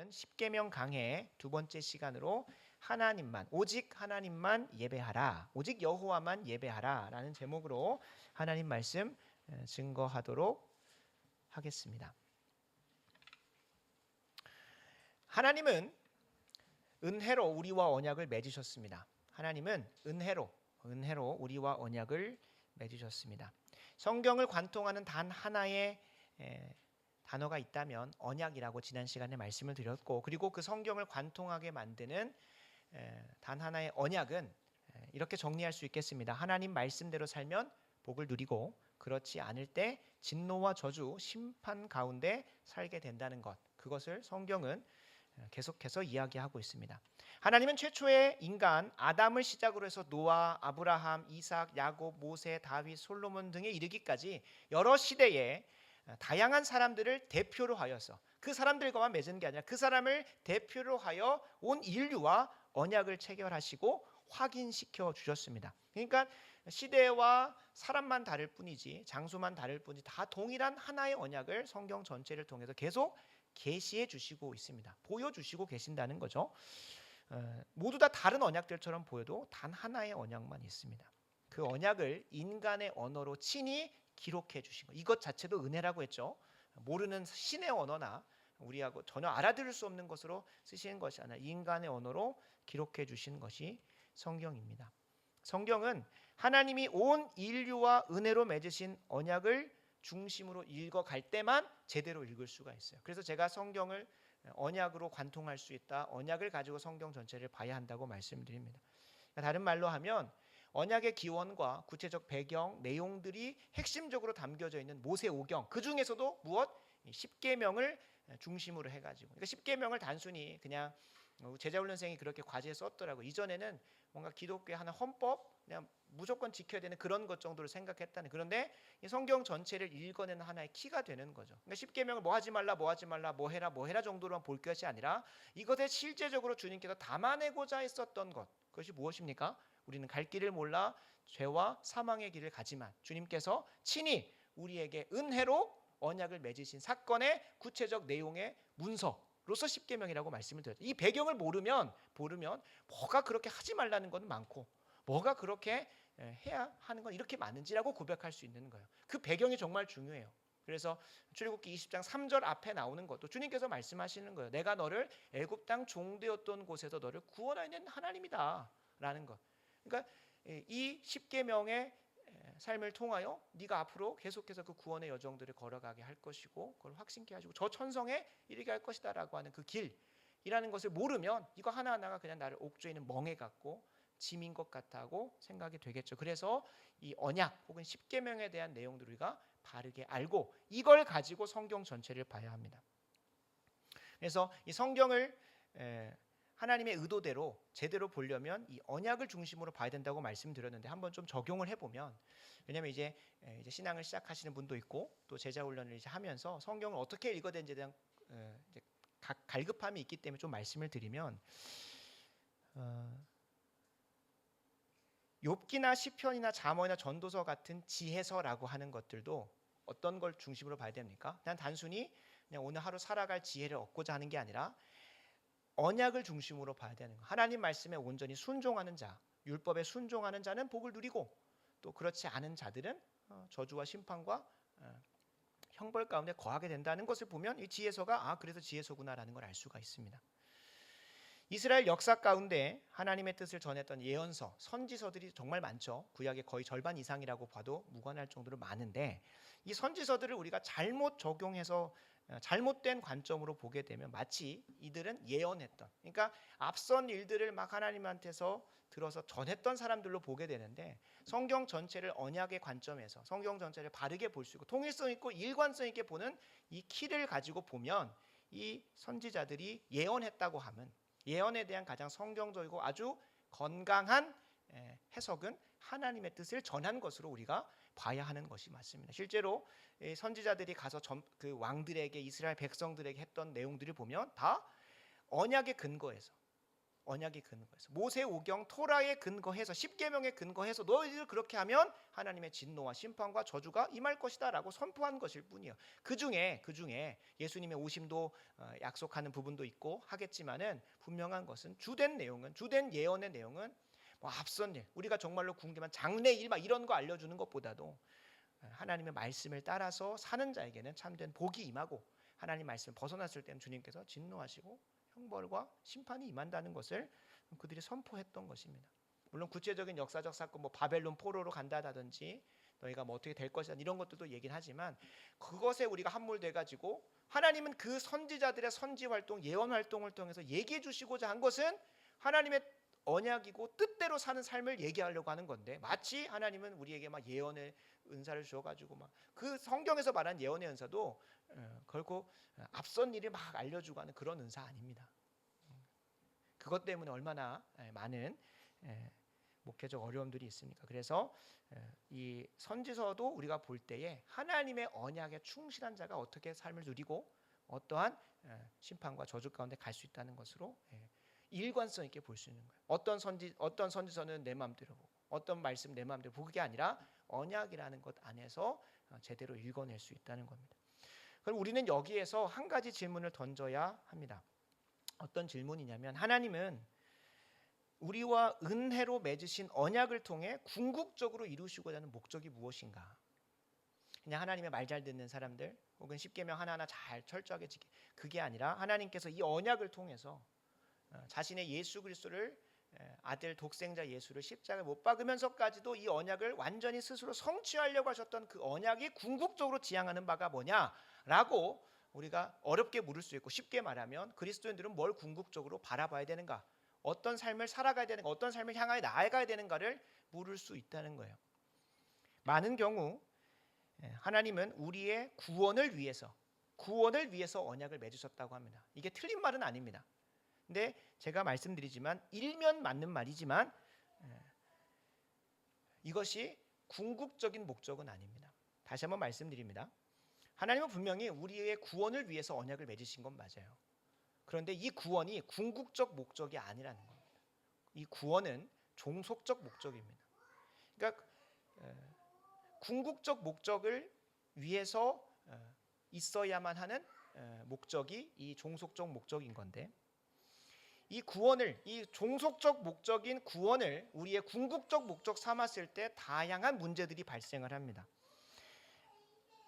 오늘은 십계명 강해 두 번째 시간으로 하나님만, 오직 하나님만 예배하라, 오직 여호와만 예배하라 라는 제목으로 하나님 말씀 증거하도록 하겠습니다. 하나님은 은혜로 우리와 언약을 맺으셨습니다. 하나님은 은혜로 우리와 언약을 맺으셨습니다. 성경을 관통하는 단 하나의 단어가 있다면 언약이라고 지난 시간에 말씀을 드렸고, 그리고 그 성경을 관통하게 만드는 단 하나의 언약은 이렇게 정리할 수 있겠습니다. 하나님 말씀대로 살면 복을 누리고, 그렇지 않을 때 진노와 저주, 심판 가운데 살게 된다는 것, 그것을 성경은 계속해서 이야기하고 있습니다. 하나님은 최초의 인간 아담을 시작으로 해서 노아, 아브라함, 이삭, 야곱, 모세, 다윗, 솔로몬 등에 이르기까지 여러 시대에 다양한 사람들을 대표로 하여서, 그 사람들과만 맺은 게 아니라 그 사람을 대표로 하여 온 인류와 언약을 체결하시고 확인시켜 주셨습니다. 그러니까 시대와 사람만 다를 뿐이지, 장소만 다를 뿐이지 다 동일한 하나의 언약을 성경 전체를 통해서 계속 계시해 주시고 있습니다. 보여주시고 계신다는 거죠. 모두 다 다른 언약들처럼 보여도 단 하나의 언약만 있습니다. 그 언약을 인간의 언어로 친히 기록해 주신 것, 이것 자체도 은혜라고 했죠. 모르는 신의 언어나 우리하고 전혀 알아들을 수 없는 것으로 쓰시는 것이 아니라 인간의 언어로 기록해 주신 것이 성경입니다. 성경은 하나님이 온 인류와 은혜로 맺으신 언약을 중심으로 읽어갈 때만 제대로 읽을 수가 있어요. 그래서 제가 성경을 언약으로 관통할 수 있다, 언약을 가지고 성경 전체를 봐야 한다고 말씀드립니다. 다른 말로 하면 언약의 기원과 구체적 배경, 내용들이 핵심적으로 담겨져 있는 모세오경, 그 중에서도 무엇? 십계명을 중심으로 해가지고, 그러니까 십계명을 단순히 그냥 제자훈련생이 그렇게 과제에 썼더라고. 이전에는 뭔가 기독교의 하나 헌법, 그냥 무조건 지켜야 되는 그런 것 정도로 생각했다는. 그런데 이 성경 전체를 읽어내는 하나의 키가 되는 거죠. 그러니까 십계명을 뭐 하지 말라, 뭐 하지 말라, 뭐 해라 정도로만 볼 것이 아니라 이것에 실제적으로 주님께서 담아내고자 했었던 것, 그것이 무엇입니까? 우리는 갈 길을 몰라 죄와 사망의 길을 가지만 주님께서 친히 우리에게 은혜로 언약을 맺으신 사건의 구체적 내용의 문서로서 십계명이라고 말씀을 드렸죠. 이 배경을 모르면 뭐가 그렇게 하지 말라는 건 많고 뭐가 그렇게 해야 하는 건 이렇게 많은지라고 고백할 수 있는 거예요. 그 배경이 정말 중요해요. 그래서 출애굽기 20장 3절 앞에 나오는 것도 주님께서 말씀하시는 거예요. 내가 너를 애굽 땅 종되었던 곳에서 너를 구원하는 하나님이다 라는 것. 그러니까 이 십계명의 삶을 통하여 네가 앞으로 계속해서 그 구원의 여정들을 걸어가게 할 것이고, 그걸 확신케 하시고 저 천성에 이르게 할 것이다라고 하는 그 길이라는 것을 모르면 이거 하나하나가 그냥 나를 옥죄에 있는 멍에 같고 짐인 것 같다고 생각이 되겠죠. 그래서 이 언약 혹은 십계명에 대한 내용들을 우리가 바르게 알고 이걸 가지고 성경 전체를 봐야 합니다. 그래서 이 성경을 하나님의 의도대로 제대로 보려면 이 언약을 중심으로 봐야 된다고 말씀드렸는데, 한번 좀 적용을 해보면, 왜냐하면 이제 신앙을 시작하시는 분도 있고 또 제자 훈련을 이제 하면서 성경을 어떻게 읽어야 되는지에 대한 이제 갈급함이 있기 때문에 좀 말씀을 드리면, 욥기나 시편이나 잠언이나 전도서 같은 지혜서라고 하는 것들도 어떤 걸 중심으로 봐야 됩니까? 그냥 단순히 그냥 오늘 하루 살아갈 지혜를 얻고자 하는 게 아니라 언약을 중심으로 봐야 되는 거. 하나님 말씀에 온전히 순종하는 자, 율법에 순종하는 자는 복을 누리고, 또 그렇지 않은 자들은 저주와 심판과 형벌 가운데 거하게 된다는 것을 보면 이 지혜서가 그래서 지혜서구나라는 걸 알 수가 있습니다. 이스라엘 역사 가운데 하나님의 뜻을 전했던 예언서, 선지서들이 정말 많죠. 구약의 거의 절반 이상이라고 봐도 무관할 정도로 많은데, 이 선지서들을 우리가 잘못 적용해서 잘못된 관점으로 보게 되면 마치 이들은 예언했던, 그러니까 앞선 일들을 막 하나님한테서 들어서 전했던 사람들로 보게 되는데, 성경 전체를 언약의 관점에서 성경 전체를 바르게 볼 수 있고 통일성 있고 일관성 있게 보는 이 키를 가지고 보면 이 선지자들이 예언했다고 하면 예언에 대한 가장 성경적이고 아주 건강한 해석은 하나님의 뜻을 전한 것으로 우리가 봐야 하는 것이 맞습니다. 실제로 선지자들이 가서 그 왕들에게, 이스라엘 백성들에게 했던 내용들을 보면 다 언약의 근거에서, 언약에 근거해서 모세오경 토라에 근거해서 십계명에 근거해서 너희들 그렇게 하면 하나님의 진노와 심판과 저주가 임할 것이다라고 선포한 것일 뿐이에요. 그 중에 예수님의 오심도 약속하는 부분도 있고 하겠지만은 분명한 것은 주된 예언의 내용은 뭐 앞선 일, 우리가 정말로 궁금한 장래 일 막 이런 거 알려주는 것보다도 하나님의 말씀을 따라서 사는 자에게는 참된 복이 임하고 하나님 말씀을 벗어났을 때는 주님께서 진노하시고 형벌과 심판이 임한다는 것을 그들이 선포했던 것입니다. 물론 구체적인 역사적 사건, 뭐 바벨론 포로로 간다든지 너희가 뭐 어떻게 될 것이다 이런 것들도 얘기는 하지만 그것에 우리가 함몰돼 가지고 하나님은 그 선지자들의 선지 활동, 예언 활동을 통해서 얘기해 주시고자 한 것은 하나님의 언약이고 뜻대로 사는 삶을 얘기하려고 하는 건데 마치 하나님은 우리에게 막 예언의 은사를 주어가지고 막 그 성경에서 말한 예언의 은사도 결코 앞선 일을 막 알려주고 하는 그런 은사 아닙니다. 그것 때문에 얼마나 많은 목회적 어려움들이 있습니까? 그래서 이 선지서도 우리가 볼 때에 하나님의 언약에 충실한 자가 어떻게 삶을 누리고 어떠한 심판과 저주 가운데 갈 수 있다는 것으로 일관성 있게 볼 수 있는 거예요. 어떤 선지서는 내 마음대로 보고 어떤 말씀 내 마음대로 보고 그게 아니라 언약이라는 것 안에서 제대로 읽어낼 수 있다는 겁니다. 그럼 우리는 여기에서 한 가지 질문을 던져야 합니다. 어떤 질문이냐면 하나님은 우리와 은혜로 맺으신 언약을 통해 궁극적으로 이루시고자 하는 목적이 무엇인가? 그냥 하나님의 말 잘 듣는 사람들 혹은 십계명 하나하나 잘 철저하게 지키 그게 아니라 하나님께서 이 언약을 통해서 자신의 예수 그리스도를 아들 독생자 예수를 십자가에 못 박으면서까지도 이 언약을 완전히 스스로 성취하려고 하셨던 그 언약이 궁극적으로 지향하는 바가 뭐냐라고 우리가 어렵게 물을 수 있고 쉽게 말하면 그리스도인들은 뭘 궁극적으로 바라봐야 되는가? 어떤 삶을 살아가야 되는가? 어떤 삶을 향하여 나아가야 되는가를 물을 수 있다는 거예요. 많은 경우 하나님은 우리의 구원을 위해서 언약을 맺으셨다고 합니다. 이게 틀린 말은 아닙니다. 근데 제가 말씀드리지만 일면 맞는 말이지만 이것이 궁극적인 목적은 아닙니다. 다시 한번 말씀드립니다. 하나님은 분명히 우리의 구원을 위해서 언약을 맺으신 건 맞아요. 그런데 이 구원이 궁극적 목적이 아니라는 겁니다. 이 구원은 종속적 목적입니다. 그러니까 궁극적 목적을 위해서 있어야만 하는 목적이 이 종속적 목적인 건데 이 종속적 목적인 구원을 우리의 궁극적 목적 삼았을 때 다양한 문제들이 발생을 합니다.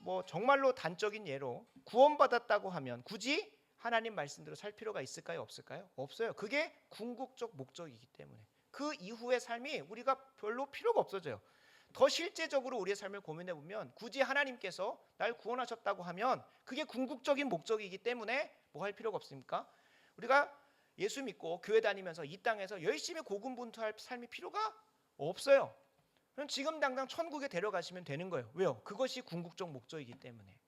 뭐 정말로 단적인 예로 구원받았다고 하면 굳이 하나님 말씀대로 살 필요가 있을까요? 없을까요? 없어요. 그게 궁극적 목적이기 때문에 그 이후의 삶이 우리가 별로 필요가 없어져요. 더 실제적으로 우리의 삶을 고민해 보면 굳이 하나님께서 날 구원하셨다고 하면 그게 궁극적인 목적이기 때문에 뭐 할 필요가 없습니까? 우리가 예수 믿고 교회 다니면서 이 땅에서 열심히 고군분투할 삶이 필요가 없어요. 그럼 지금 당장 천국에 데려가시면 되는 거예요. 왜요? 그것이 궁극적 목적이기 때문에.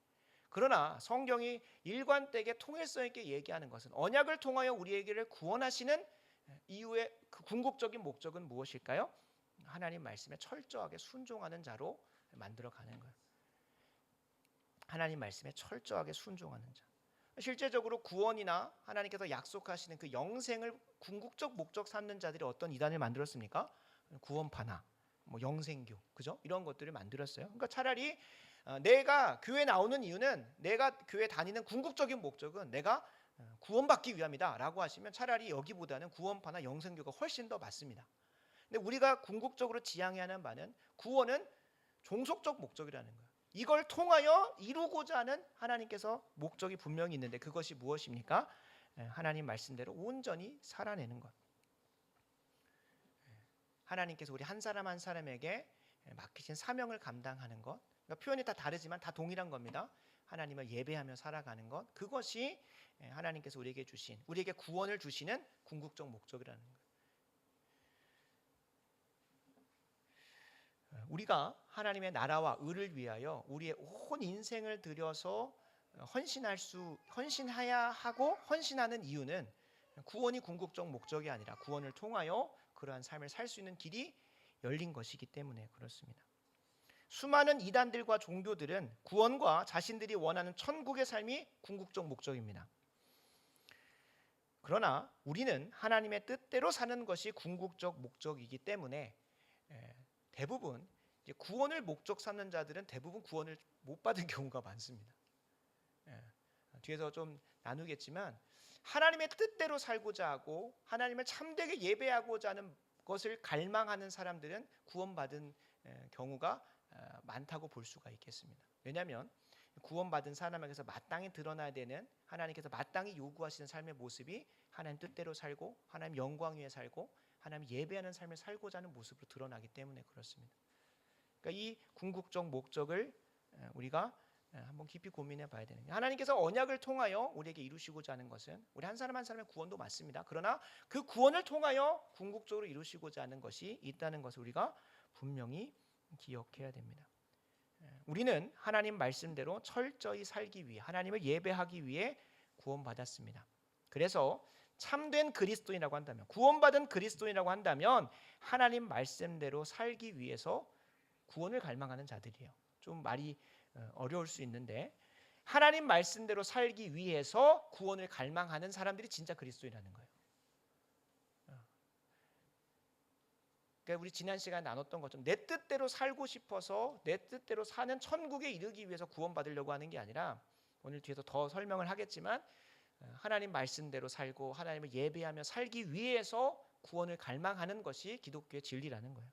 그러나 성경이 일관되게 통일성 있게 얘기하는 것은 언약을 통하여 우리에게를 구원하시는 이후의 그 궁극적인 목적은 무엇일까요? 하나님 말씀에 철저하게 순종하는 자로 만들어가는 거예요. 하나님 말씀에 철저하게 순종하는 자. 실제적으로 구원이나 하나님께서 약속하시는 그 영생을 궁극적 목적 삼는 자들이 어떤 이단을 만들었습니까? 구원파나 뭐 영생교, 그죠? 이런 것들을 만들었어요. 그러니까 차라리 내가 교회 나오는 이유는 내가 교회 다니는 궁극적인 목적은 내가 구원받기 위함이다라고 하시면 차라리 여기보다는 구원파나 영생교가 훨씬 더 맞습니다. 근데 우리가 궁극적으로 지향해야 하는 바는 구원은 종속적 목적이라는 거예요. 이걸 통하여 이루고자 하는 하나님께서 목적이 분명히 있는데 그것이 무엇입니까? 하나님 말씀대로 온전히 살아내는 것. 하나님께서 우리 한 사람 한 사람에게 맡기신 사명을 감당하는 것. 그러니까 표현이 다 다르지만 다 동일한 겁니다. 하나님을 예배하며 살아가는 것. 그것이 하나님께서 우리에게 구원을 주시는 궁극적 목적이라는 거예요. 우리가 하나님의 나라와 의를 위하여 우리의 온 인생을 들여서 헌신해야 하고 헌신하는 이유는 구원이 궁극적 목적이 아니라 구원을 통하여 그러한 삶을 살 수 있는 길이 열린 것이기 때문에 그렇습니다. 수많은 이단들과 종교들은 구원과 자신들이 원하는 천국의 삶이 궁극적 목적입니다. 그러나 우리는 하나님의 뜻대로 사는 것이 궁극적 목적이기 때문에 대부분 이제 구원을 목적 삼는 자들은 대부분 구원을 못 받은 경우가 많습니다. 뒤에서 좀 나누겠지만 하나님의 뜻대로 살고자 하고 하나님을 참되게 예배하고자 하는 것을 갈망하는 사람들은 구원받은 경우가 많다고 볼 수가 있겠습니다. 왜냐하면 구원받은 사람에게서 마땅히 드러나야 되는 하나님께서 마땅히 요구하시는 삶의 모습이 하나님 뜻대로 살고 하나님 영광 위에 살고 하나님 예배하는 삶을 살고자 하는 모습으로 드러나기 때문에 그렇습니다. 그러니까 이 궁극적 목적을 우리가 한번 깊이 고민해 봐야 되는 거예요. 하나님께서 언약을 통하여 우리에게 이루시고자 하는 것은 우리 한 사람 한 사람의 구원도 맞습니다. 그러나 그 구원을 통하여 궁극적으로 이루시고자 하는 것이 있다는 것을 우리가 분명히 기억해야 됩니다. 우리는 하나님 말씀대로 철저히 살기 위해 하나님을 예배하기 위해 구원받았습니다. 그래서 참된 그리스도인이라고 한다면 구원받은 그리스도인이라고 한다면 하나님 말씀대로 살기 위해서 구원을 갈망하는 자들이에요. 좀 말이 어려울 수 있는데 하나님 말씀대로 살기 위해서 구원을 갈망하는 사람들이 진짜 그리스도인이라는 거예요. 그러니까 우리 지난 시간에 나눴던 것처럼 내 뜻대로 살고 싶어서 내 뜻대로 사는 천국에 이르기 위해서 구원받으려고 하는 게 아니라 오늘 뒤에서 더 설명을 하겠지만 하나님 말씀대로 살고 하나님을 예배하며 살기 위해서 구원을 갈망하는 것이 기독교의 진리라는 거예요.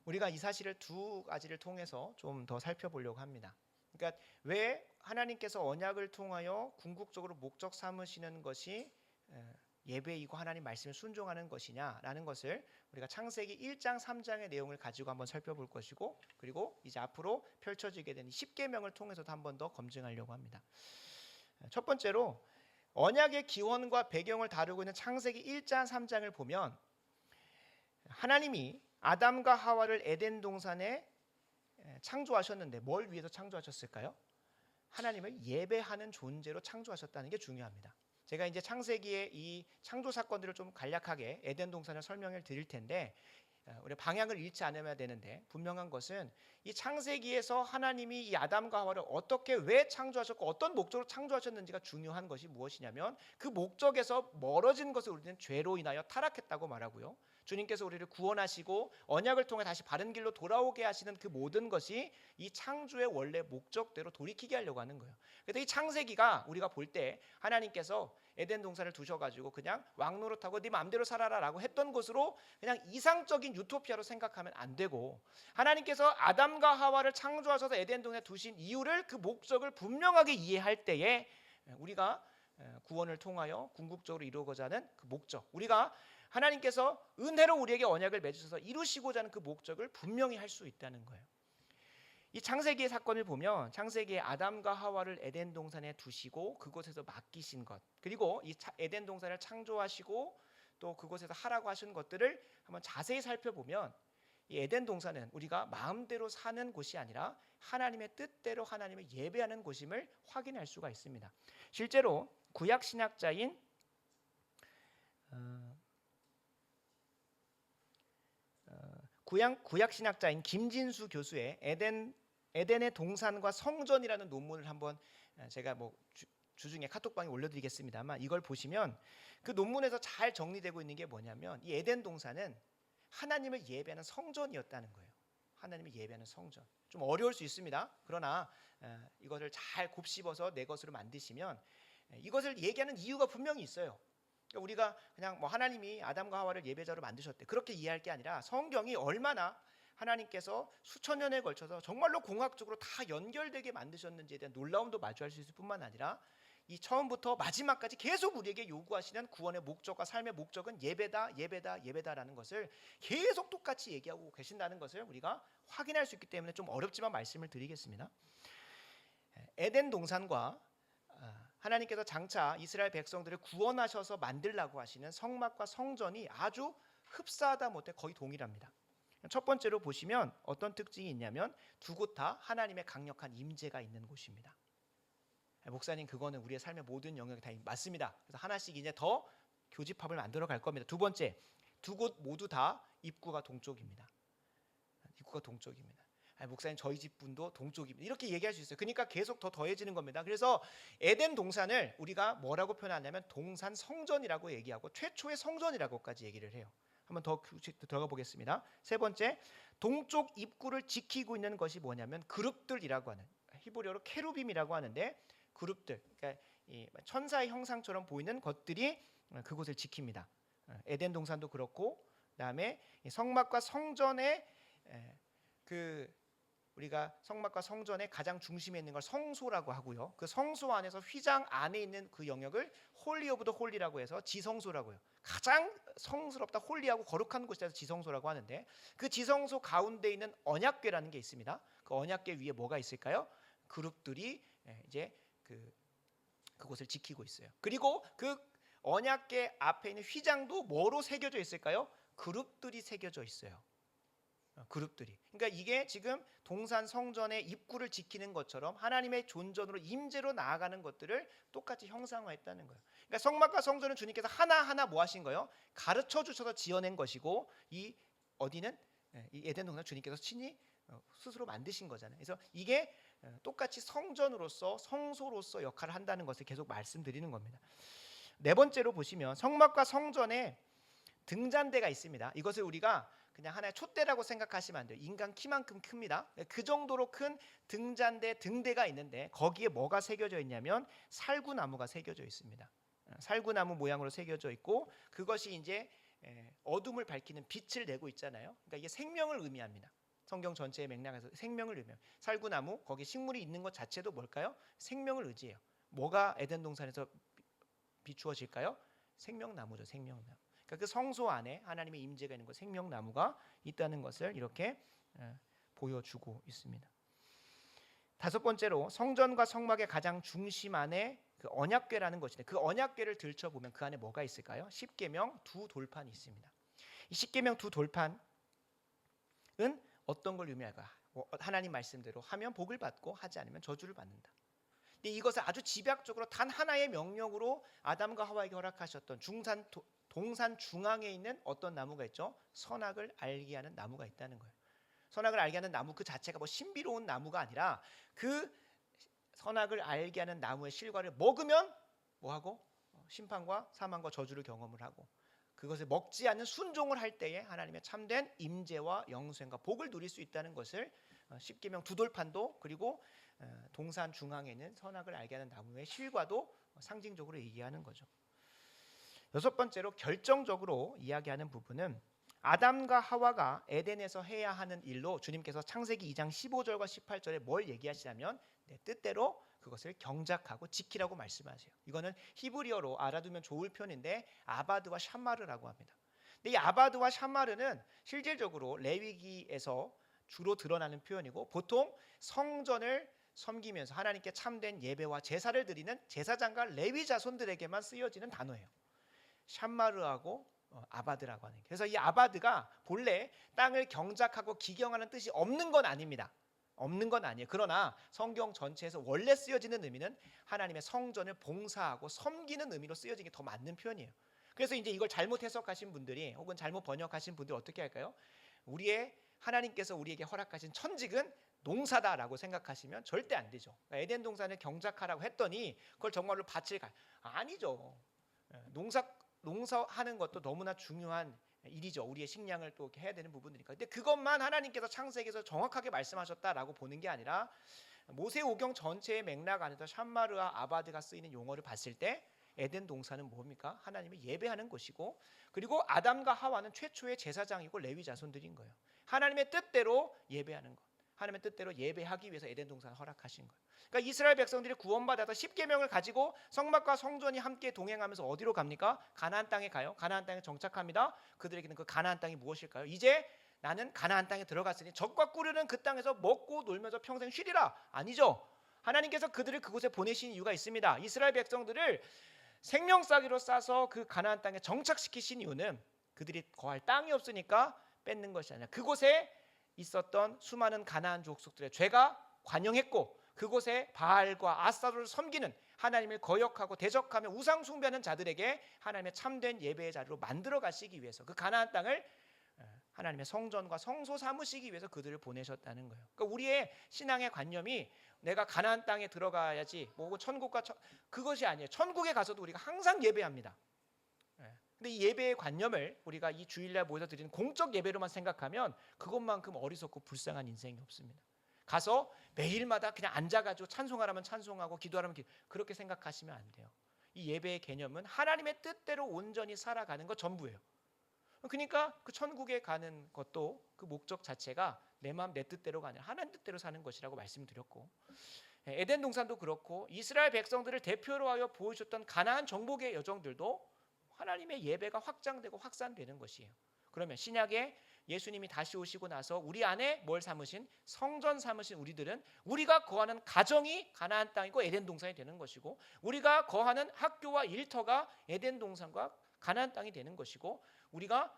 우리가 이 사실을 두 가지를 통해서 좀 더 살펴보려고 합니다. 그러니까 왜 하나님께서 언약을 통하여 궁극적으로 목적 삼으시는 것이 예배이고 하나님 말씀에 순종하는 것이냐라는 것을 우리가 창세기 1장 3장의 내용을 가지고 한번 살펴볼 것이고 그리고 이제 앞으로 펼쳐지게 된 10계명을 통해서도 한번 더 검증하려고 합니다. 첫 번째로 언약의 기원과 배경을 다루고 있는 창세기 1장 3장을 보면 하나님이 아담과 하와를 에덴 동산에 창조하셨는데 뭘 위해서 창조하셨을까요? 하나님을 예배하는 존재로 창조하셨다는 게 중요합니다. 제가 이제 창세기의 이 창조 사건들을 좀 간략하게 에덴 동산을 설명을 드릴 텐데 우리 방향을 잃지 않아야 되는데 분명한 것은 이 창세기에서 하나님이 이 아담과 하와를 어떻게 왜 창조하셨고 어떤 목적으로 창조하셨는지가 중요한 것이 무엇이냐면 그 목적에서 멀어진 것을 우리는 죄로 인하여 타락했다고 말하고요. 주님께서 우리를 구원하시고 언약을 통해 다시 바른 길로 돌아오게 하시는 그 모든 것이 이 창조의 원래 목적대로 돌이키게 하려고 하는 거예요. 그래서 이 창세기가 우리가 볼 때 하나님께서 에덴 동산을 두셔가지고 그냥 왕노릇하고 네 마음대로 살아라라고 했던 것으로 그냥 이상적인 유토피아로 생각하면 안 되고 하나님께서 아담과 하와를 창조하셔서 에덴 동산에 두신 이유를 그 목적을 분명하게 이해할 때에 우리가 구원을 통하여 궁극적으로 이루고자 하는 그 목적 우리가 하나님께서 은혜로 우리에게 언약을 맺으셔서 이루시고자 하는 그 목적을 분명히 할 수 있다는 거예요. 이 창세기의 사건을 보면 창세기에 아담과 하와를 에덴 동산에 두시고 그곳에서 맡기신 것 그리고 이 에덴 동산을 창조하시고 또 그곳에서 하라고 하신 것들을 한번 자세히 살펴보면 이 에덴 동산은 우리가 마음대로 사는 곳이 아니라 하나님의 뜻대로 하나님을 예배하는 곳임을 확인할 수가 있습니다. 실제로 구약 신학자인 구약 신학자인 김진수 교수의 에덴의 동산과 성전이라는 논문을 한번 제가 주중에 카톡방에 올려드리겠습니다만 이걸 보시면 그 논문에서 잘 정리되고 있는 게 뭐냐면 이 에덴 동산은 하나님을 예배하는 성전이었다는 거예요. 하나님을 예배하는 성전. 좀 어려울 수 있습니다. 그러나 이것을 잘 곱씹어서 내 것으로 만드시면 이것을 얘기하는 이유가 분명히 있어요. 우리가 그냥 하나님이 아담과 하와를 예배자로 만드셨대 그렇게 이해할 게 아니라 성경이 얼마나 하나님께서 수천 년에 걸쳐서 정말로 공학적으로 다 연결되게 만드셨는지에 대한 놀라움도 마주할 수 있을 뿐만 아니라 이 처음부터 마지막까지 계속 우리에게 요구하시는 구원의 목적과 삶의 목적은 예배다 예배다 예배다라는 것을 계속 똑같이 얘기하고 계신다는 것을 우리가 확인할 수 있기 때문에 좀 어렵지만 말씀을 드리겠습니다. 에덴 동산과 하나님께서 장차 이스라엘 백성들을 구원하셔서 만들라고 하시는 성막과 성전이 아주 흡사하다 못해 거의 동일합니다. 첫 번째로 보시면 어떤 특징이 있냐면 두 곳 다 하나님의 강력한 임재가 있는 곳입니다. 목사님 그거는 우리의 삶의 모든 영역이 다 맞습니다. 그래서 하나씩 이제 더 교집합을 만들어 갈 겁니다. 두 번째, 두 곳 모두 다 입구가 동쪽입니다. 입구가 동쪽입니다. 목사님 저희 집 분도 동쪽입니다. 이렇게 얘기할 수 있어요. 그러니까 계속 더 더해지는 겁니다. 그래서 에덴 동산을 우리가 뭐라고 표현하냐면 동산 성전이라고 얘기하고 최초의 성전이라고까지 얘기를 해요. 한번 더 들어가 보겠습니다. 세 번째, 동쪽 입구를 지키고 있는 것이 뭐냐면 그룹들이라고 하는, 히브리어로 케루빔이라고 하는데 그룹들, 그러니까 이 천사의 형상처럼 보이는 것들이 그곳을 지킵니다. 에덴 동산도 그렇고, 그다음에 성막과 성전의 우리가 성막과 성전의 가장 중심에 있는 걸 성소라고 하고요. 그 성소 안에서 휘장 안에 있는 그 영역을 홀리 오브 더 홀리라고 해서 지성소라고 해요. 가장 성스럽다, 홀리하고 거룩한 곳이라서 지성소라고 하는데, 그 지성소 가운데 있는 언약궤라는 게 있습니다. 그 언약궤 위에 뭐가 있을까요? 그룹들이 이제 그곳을 지키고 있어요. 그리고 그 언약궤 앞에 있는 휘장도 뭐로 새겨져 있을까요? 그룹들이 새겨져 있어요. 그룹들이. 그러니까 이게 지금 동산 성전의 입구를 지키는 것처럼 하나님의 존전으로 임재로 나아가는 것들을 똑같이 형상화했다는 거예요. 그러니까 성막과 성전은 주님께서 하나하나 뭐 하신 거예요? 가르쳐 주셔서 지어낸 것이고, 이 어디는 이 에덴 동산 주님께서 친히 스스로 만드신 거잖아요. 그래서 이게 똑같이 성전으로서 성소로서 역할을 한다는 것을 계속 말씀드리는 겁니다. 네 번째로 보시면 성막과 성전에 등잔대가 있습니다. 이것을 우리가 그냥 하나의 촛대라고 생각하시면 안 돼요. 인간 키만큼 큽니다. 그 정도로 큰 등잔대, 등대가 있는데 거기에 뭐가 새겨져 있냐면 살구나무가 새겨져 있습니다. 살구나무 모양으로 새겨져 있고, 그것이 이제 어둠을 밝히는 빛을 내고 있잖아요. 그러니까 이게 생명을 의미합니다. 성경 전체의 맥락에서 생명을 의미해요. 살구나무, 거기 식물이 있는 것 자체도 뭘까요? 생명을 의지해요. 뭐가 에덴 동산에서 비추어질까요? 생명나무죠. 생명나무. 그러니까 그 성소 안에 하나님의 임재가 있는 것, 생명나무가 있다는 것을 이렇게 보여주고 있습니다. 다섯 번째로 성전과 성막의 가장 중심 안에 그 언약궤라는 것인데, 그 언약궤를 들춰보면 그 안에 뭐가 있을까요? 십계명 두 돌판이 있습니다. 이 십계명 두 돌판은 어떤 걸 의미할까? 하나님 말씀대로 하면 복을 받고 하지 않으면 저주를 받는다. 근데 이것을 아주 집약적으로 단 하나의 명령으로 아담과 하와에게 허락하셨던 동산 중앙에 있는 어떤 나무가 있죠? 선악을 알게 하는 나무가 있다는 거예요. 선악을 알게 하는 나무 그 자체가 뭐 신비로운 나무가 아니라, 그 선악을 알게 하는 나무의 실과를 먹으면 뭐하고? 심판과 사망과 저주를 경험을 하고, 그것을 먹지 않는 순종을 할 때에 하나님의 참된 임재와 영생과 복을 누릴 수 있다는 것을 십계명 두 돌판도, 그리고 동산 중앙에 있는 선악을 알게 하는 나무의 실과도 상징적으로 얘기하는 거죠. 여섯 번째로 결정적으로 이야기하는 부분은 아담과 하와가 에덴에서 해야 하는 일로 주님께서 창세기 2장 15절과 18절에 뭘 얘기하시냐면 내 뜻대로 그것을 경작하고 지키라고 말씀하세요. 이거는 히브리어로 알아두면 좋을 표현인데 아바드와 샴마르라고 합니다. 근데 이 아바드와 샴마르는 실질적으로 레위기에서 주로 드러나는 표현이고, 보통 성전을 섬기면서 하나님께 참된 예배와 제사를 드리는 제사장과 레위 자손들에게만 쓰여지는 단어예요. 샴마르하고 아바드라고 하는 게. 그래서 이 아바드가 본래 땅을 경작하고 기경하는 뜻이 없는 건 아닙니다. 없는 건 아니에요. 그러나 성경 전체에서 원래 쓰여지는 의미는 하나님의 성전을 봉사하고 섬기는 의미로 쓰여진 게 더 맞는 표현이에요. 그래서 이제 이걸 잘못 해석하신 분들이, 혹은 잘못 번역하신 분들이 어떻게 할까요? 하나님께서 우리에게 허락하신 천직은 농사다라고 생각하시면 절대 안 되죠. 그러니까 에덴 동산을 경작하라고 했더니 그걸 정말로 밭을 아니죠. 농사하는 것도 너무나 중요한 일이죠. 우리의 식량을 또 해야 되는 부분이니까. 근데 그것만 하나님께서 창세기에서 정확하게 말씀하셨다라고 보는 게 아니라, 모세오경 전체의 맥락 안에서 샴마르와 아바드가 쓰이는 용어를 봤을 때 에덴 동산은 뭡니까? 하나님을 예배하는 곳이고, 그리고 아담과 하와는 최초의 제사장이고 레위 자손들인 거예요. 하나님의 뜻대로 예배하는 것, 하나님의 뜻대로 예배하기 위해서 에덴 동산을 허락하신 거예요. 그러니까 이스라엘 백성들이 구원받아서 십계명을 가지고 성막과 성전이 함께 동행하면서 어디로 갑니까? 가나안 땅에 가요. 가나안 땅에 정착합니다. 그들에게는 그 가나안 땅이 무엇일까요? 이제 나는 가나안 땅에 들어갔으니 적과 꿀르는 그 땅에서 먹고 놀면서 평생 쉬리라. 아니죠. 하나님께서 그들을 그곳에 보내신 이유가 있습니다. 이스라엘 백성들을 생명싸기로 싸서 그 가나안 땅에 정착시키신 이유는 그들이 거할 땅이 없으니까 뺏는 것이 아니라, 그곳에 있었던 수많은 가나안 족속들의 죄가 관영했고, 그곳에 바알과 아스타로를 섬기는, 하나님을 거역하고 대적하며 우상 숭배하는 자들에게 하나님의 참된 예배의 자리로 만들어 가시기 위해서 그 가나안 땅을 하나님의 성전과 성소 삼으시기 위해서 그들을 보내셨다는 거예요. 그러니까 우리의 신앙의 관념이 내가 가나안 땅에 들어가야지 뭐 천국과 그것이 아니에요. 천국에 가서도 우리가 항상 예배합니다. 근데 이 예배의 관념을 우리가 이 주일날 모여서 드리는 공적 예배로만 생각하면 그것만큼 어리석고 불쌍한 인생이 없습니다. 가서 매일마다 그냥 앉아가지고 찬송하라면 찬송하고 기도하라면 그렇게 생각하시면 안 돼요. 이 예배의 개념은 하나님의 뜻대로 온전히 살아가는 것 전부예요. 그러니까 그 천국에 가는 것도 그 목적 자체가 내 마음 내 뜻대로가 아니라 하나님 뜻대로 사는 것이라고 말씀드렸고, 에덴 동산도 그렇고 이스라엘 백성들을 대표로 하여 보여줬던 가나안 정복의 여정들도 하나님의 예배가 확장되고 확산되는 것이에요. 그러면 신약에 예수님이 다시 오시고 나서 우리 안에 뭘 삼으신? 성전 삼으신 우리들은 우리가 거하는 가정이 가나안 땅이고 에덴 동산이 되는 것이고, 우리가 거하는 학교와 일터가 에덴 동산과 가나안 땅이 되는 것이고, 우리가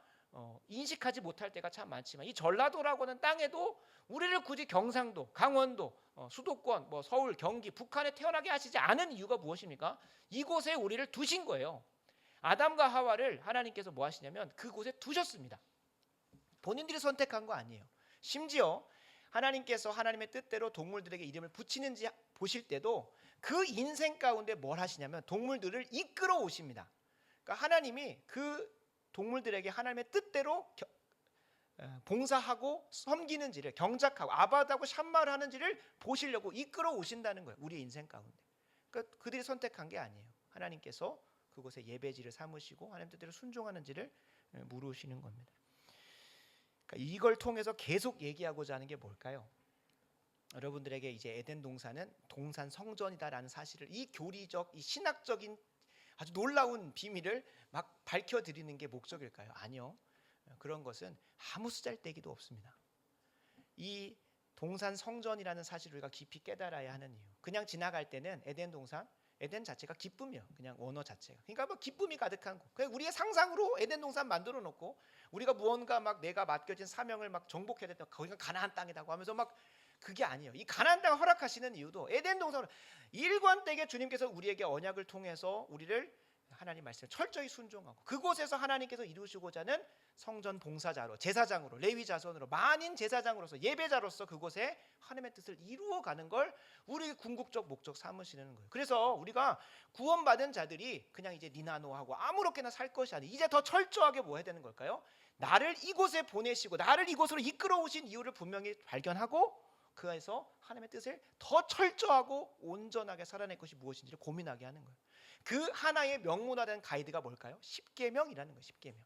인식하지 못할 때가 참 많지만 이 전라도라고 하는 땅에도 우리를 굳이 경상도, 강원도, 수도권, 뭐 서울, 경기, 북한에 태어나게 하시지 않은 이유가 무엇입니까? 이곳에 우리를 두신 거예요. 아담과 하와를 하나님께서 뭐 하시냐면 그곳에 두셨습니다. 본인들이 선택한 거 아니에요. 심지어 하나님께서 하나님의 뜻대로 동물들에게 이름을 붙이는지 보실 때도 그 인생 가운데 뭘 하시냐면 동물들을 이끌어 오십니다. 그러니까 하나님이 그 동물들에게 하나님의 뜻대로 봉사하고 섬기는지를, 경작하고 아바다고 샴마를 하는지를 보시려고 이끌어 오신다는 거예요. 우리의 인생 가운데. 그러니까 그들이 선택한 게 아니에요. 하나님께서 그곳에 예배지를 삼으시고 하나님 뜻대로 순종하는지를 물으시는 겁니다. 그러니까 이걸 통해서 계속 얘기하고자 하는 게 뭘까요? 여러분들에게 이제 에덴 동산은 동산 성전이다라는 사실을, 이 교리적, 이 신학적인 아주 놀라운 비밀을 막 밝혀드리는 게 목적일까요? 아니요. 그런 것은 아무 쓰잘데기도 없습니다. 이 동산 성전이라는 사실을 우리가 깊이 깨달아야 하는 이유. 그냥 지나갈 때는 에덴 동산, 에덴 자체가 기쁨이요. 그냥 언어 자체가. 그러니까 뭐 기쁨이 가득한 곳. 그냥 우리의 상상으로 에덴 동산 만들어 놓고 우리가 무언가 막 내가 맡겨진 사명을 막 정복해야 된다. 거기가 가나안 땅이라고 하면서 막 그게 아니에요. 이 가나안 땅을 허락하시는 이유도 에덴 동산으로 일관되게 주님께서 우리에게 언약을 통해서 우리를 하나님 말씀에 철저히 순종하고 그곳에서 하나님께서 이루시고자 하는 성전 봉사자로, 제사장으로, 레위 자손으로, 만인 제사장으로서, 예배자로서 그곳에 하나님의 뜻을 이루어가는 걸 우리의 궁극적 목적 삼으시는 거예요. 그래서 우리가 구원받은 자들이 그냥 이제 니나노하고 아무렇게나 살 것이 아니에요. 이제 더 철저하게 뭐 해야 되는 걸까요? 나를 이곳에 보내시고 나를 이곳으로 이끌어 오신 이유를 분명히 발견하고 그 안에서 하나님의 뜻을 더 철저하고 온전하게 살아낼 것이 무엇인지를 고민하게 하는 거예요. 그 하나의 명문화된 가이드가 뭘까요? 십계명이라는 거예요. 십계명.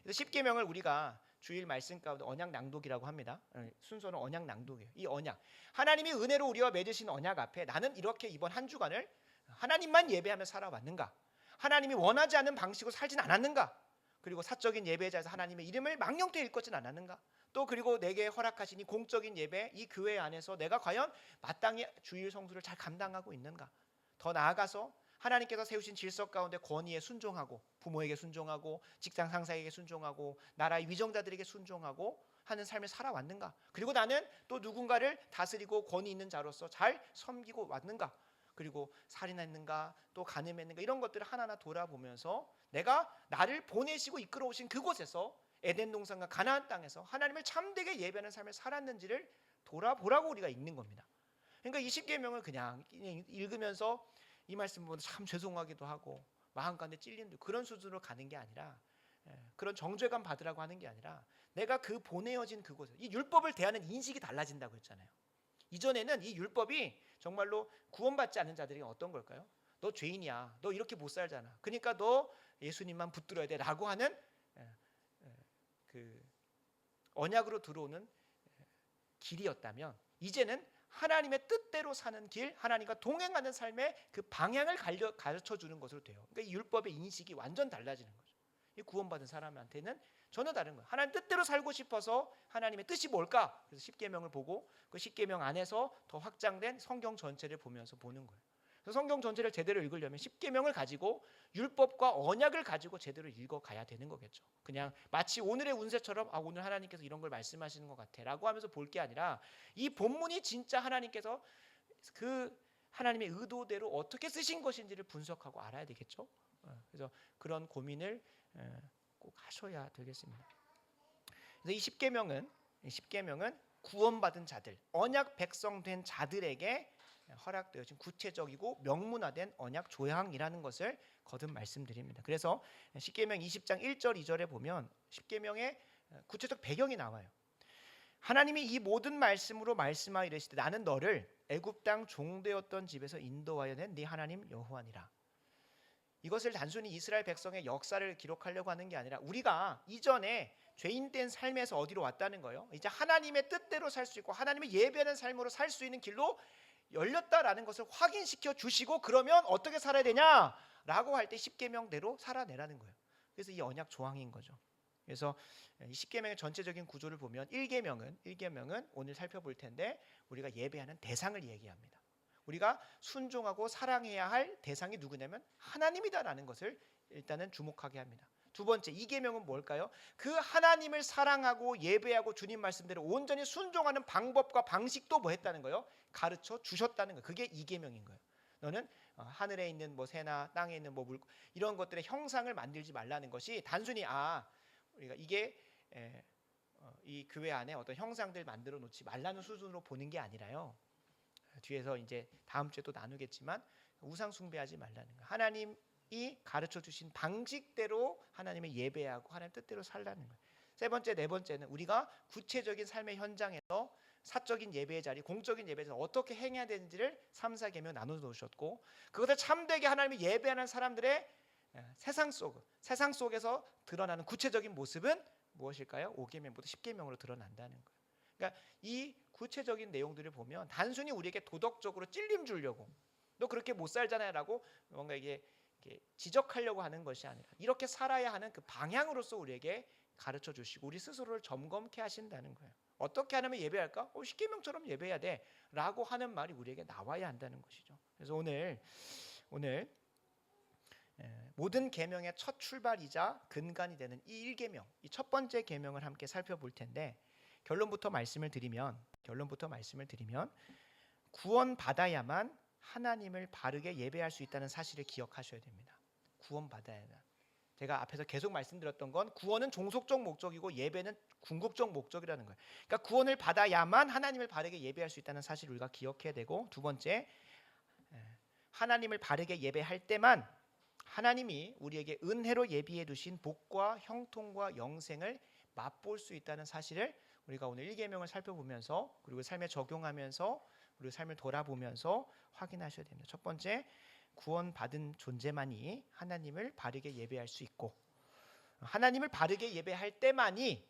그래서 십계명을 우리가 주일 말씀 가운데 언약 낭독이라고 합니다. 순서는 언약 낭독이에요. 이 언약, 하나님이 은혜로 우리와 맺으신 언약 앞에 나는 이렇게 이번 한 주간을 하나님만 예배하며 살아왔는가? 하나님이 원하지 않는 방식으로 살진 않았는가? 그리고 사적인 예배자에서 하나님의 이름을 망령되이 일컫진 않았는가? 또 그리고 내게 허락하신 이 공적인 예배, 이 교회 안에서 내가 과연 마땅히 주일 성수를 잘 감당하고 있는가? 더 나아가서 하나님께서 세우신 질서 가운데 권위에 순종하고, 부모에게 순종하고, 직장 상사에게 순종하고, 나라의 위정자들에게 순종하고 하는 삶을 살아왔는가? 그리고 나는 또 누군가를 다스리고 권위 있는 자로서 잘 섬기고 왔는가? 그리고 살인했는가, 또 간음했는가, 이런 것들을 하나하나 돌아보면서 내가 나를 보내시고 이끌어 오신 그곳에서 에덴 동산과 가나안 땅에서 하나님을 참되게 예배하는 삶을 살았는지를 돌아보라고 우리가 읽는 겁니다. 그러니까 이 십계명을 그냥 읽으면서 이 말씀 보면 참 죄송하기도 하고 마음 가운데 찔리는 그런 수준으로 가는 게 아니라, 그런 정죄감 받으라고 하는 게 아니라 내가 그 보내어진 그곳에 이 율법을 대하는 인식이 달라진다고 했잖아요. 이전에는 이 율법이 정말로 구원받지 않는 자들이 어떤 걸까요? 너 죄인이야. 너 이렇게 못 살잖아. 그러니까 너 예수님만 붙들어야 돼 라고 하는 그 언약으로 들어오는 길이었다면, 이제는 하나님의 뜻대로 사는 길, 하나님과 동행하는 삶의 그 방향을 가르쳐 주는 것으로 돼요. 그러니까 이 율법의 인식이 완전 달라지는 거죠. 이 구원받은 사람한테는 전혀 다른 거예요. 하나님 뜻대로 살고 싶어서 하나님의 뜻이 뭘까? 그래서 십계명을 보고 그 십계명 안에서 더 확장된 성경 전체를 보면서 보는 거예요. 그래서 성경 전체를 제대로 읽으려면 십계명을 가지고 율법과 언약을 가지고 제대로 읽어가야 되는 거겠죠. 그냥 마치 오늘의 운세처럼 오늘 하나님께서 이런 걸 말씀하시는 것 같아 라고 하면서 볼 게 아니라 이 본문이 진짜 하나님께서 그 하나님의 의도대로 어떻게 쓰신 것인지를 분석하고 알아야 되겠죠. 그래서 그런 고민을 꼭 하셔야 되겠습니다. 그래서 이 십계명은 구원받은 자들, 언약 백성 된 자들에게 허락되어진 구체적이고 명문화된 언약 조항이라는 것을 거듭 말씀드립니다. 그래서 십계명 20장 1절 2절에 보면 십계명의 구체적 배경이 나와요. 하나님이 이 모든 말씀으로 말씀하여 이르시되 나는 너를 애굽 땅 종되었던 집에서 인도하여 낸 네 하나님 여호와니라. 이것을 단순히 이스라엘 백성의 역사를 기록하려고 하는 게 아니라 우리가 이전에 죄인된 삶에서 어디로 왔다는 거예요. 이제 하나님의 뜻대로 살 수 있고 하나님의 예배하는 삶으로 살 수 있는 길로 열렸다라는 것을 확인시켜 주시고, 그러면 어떻게 살아야 되냐라고 할 때 십계명대로 살아내라는 거예요. 그래서 이 언약 조항인 거죠. 그래서 이 십계명의 전체적인 구조를 보면 1계명은 오늘 살펴볼 텐데 우리가 예배하는 대상을 얘기합니다. 우리가 순종하고 사랑해야 할 대상이 누구냐면 하나님이다라는 것을 일단은 주목하게 합니다. 두 번째, 2계명은 뭘까요? 그 하나님을 사랑하고 예배하고 주님 말씀대로 온전히 순종하는 방법과 방식도 뭐 했다는 거예요? 가르쳐 주셨다는 거예요. 그게 2계명인 거예요. 너는 하늘에 있는 뭐 새나 땅에 있는 뭐 물 이런 것들의 형상을 만들지 말라는 것이 단순히 우리가 이게 이 교회 안에 어떤 형상들 만들어 놓지 말라는 수준으로 보는 게 아니라요. 뒤에서 이제 다음 주에 또 나누겠지만 우상 숭배하지 말라는 거예요. 하나님이 가르쳐 주신 방식대로 하나님의 예배하고 하나님 뜻대로 살라는 거예요. 세 번째, 네 번째는 우리가 구체적인 삶의 현장에서 사적인 예배의 자리, 공적인 예배에서 어떻게 행해야 되는지를 3, 4계명 나눠 놓으셨고, 그것을 참되게 하나님을 예배하는 사람들의 세상 속에서 드러나는 구체적인 모습은 무엇일까요? 5계명부터 10계명으로 드러난다는 거예요. 그러니까 이 구체적인 내용들을 보면 단순히 우리에게 도덕적으로 찔림 주려고 너 그렇게 못 살잖아요라고 뭔가 이게 지적하려고 하는 것이 아니라 이렇게 살아야 하는 그 방향으로서 우리에게 가르쳐 주시고 우리 스스로를 점검케 하신다는 거예요. 어떻게 하면 예배할까? 10계명처럼 예배해야 돼 라고 하는 말이 우리에게 나와야 한다는 것이죠. 그래서 오늘 모든 계명의 첫 출발이자 근간이 되는 이 1계명, 이 첫 번째 계명을 함께 살펴볼 텐데, 결론부터 말씀을 드리면 구원받아야만 하나님을 바르게 예배할 수 있다는 사실을 기억하셔야 됩니다. 구원받아야만. 제가 앞에서 계속 말씀드렸던 건 구원은 종속적 목적이고 예배는 궁극적 목적이라는 거예요. 그러니까 구원을 받아야만 하나님을 바르게 예배할 수 있다는 사실을 우리가 기억해야 되고, 두 번째, 하나님을 바르게 예배할 때만 하나님이 우리에게 은혜로 예비해 두신 복과 형통과 영생을 맛볼 수 있다는 사실을 우리가 오늘 1계명을 살펴보면서 그리고 삶에 적용하면서 우리 삶을 돌아보면서 확인하셔야 됩니다. 첫 번째, 구원받은 존재만이 하나님을 바르게 예배할 수 있고, 하나님을 바르게 예배할 때만이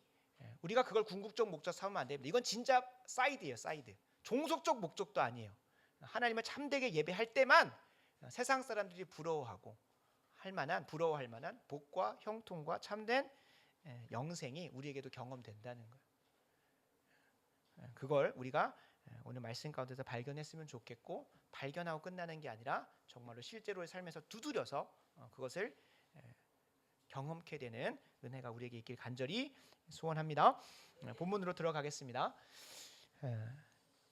우리가 그걸 궁극적 목적 삼으면 안 됩니다. 이건 진짜 사이드예요. 사이드. 종속적 목적도 아니에요. 하나님을 참되게 예배할 때만 세상 사람들이 부러워할 만한 복과 형통과 참된 영생이 우리에게도 경험된다는 거예요. 그걸 우리가 오늘 말씀 가운데서 발견했으면 좋겠고, 발견하고 끝나는 게 아니라 정말로 실제로의 삶에서 두드려서 그것을 경험케 되는 은혜가 우리에게 있길 간절히 소원합니다. 본문으로 들어가겠습니다.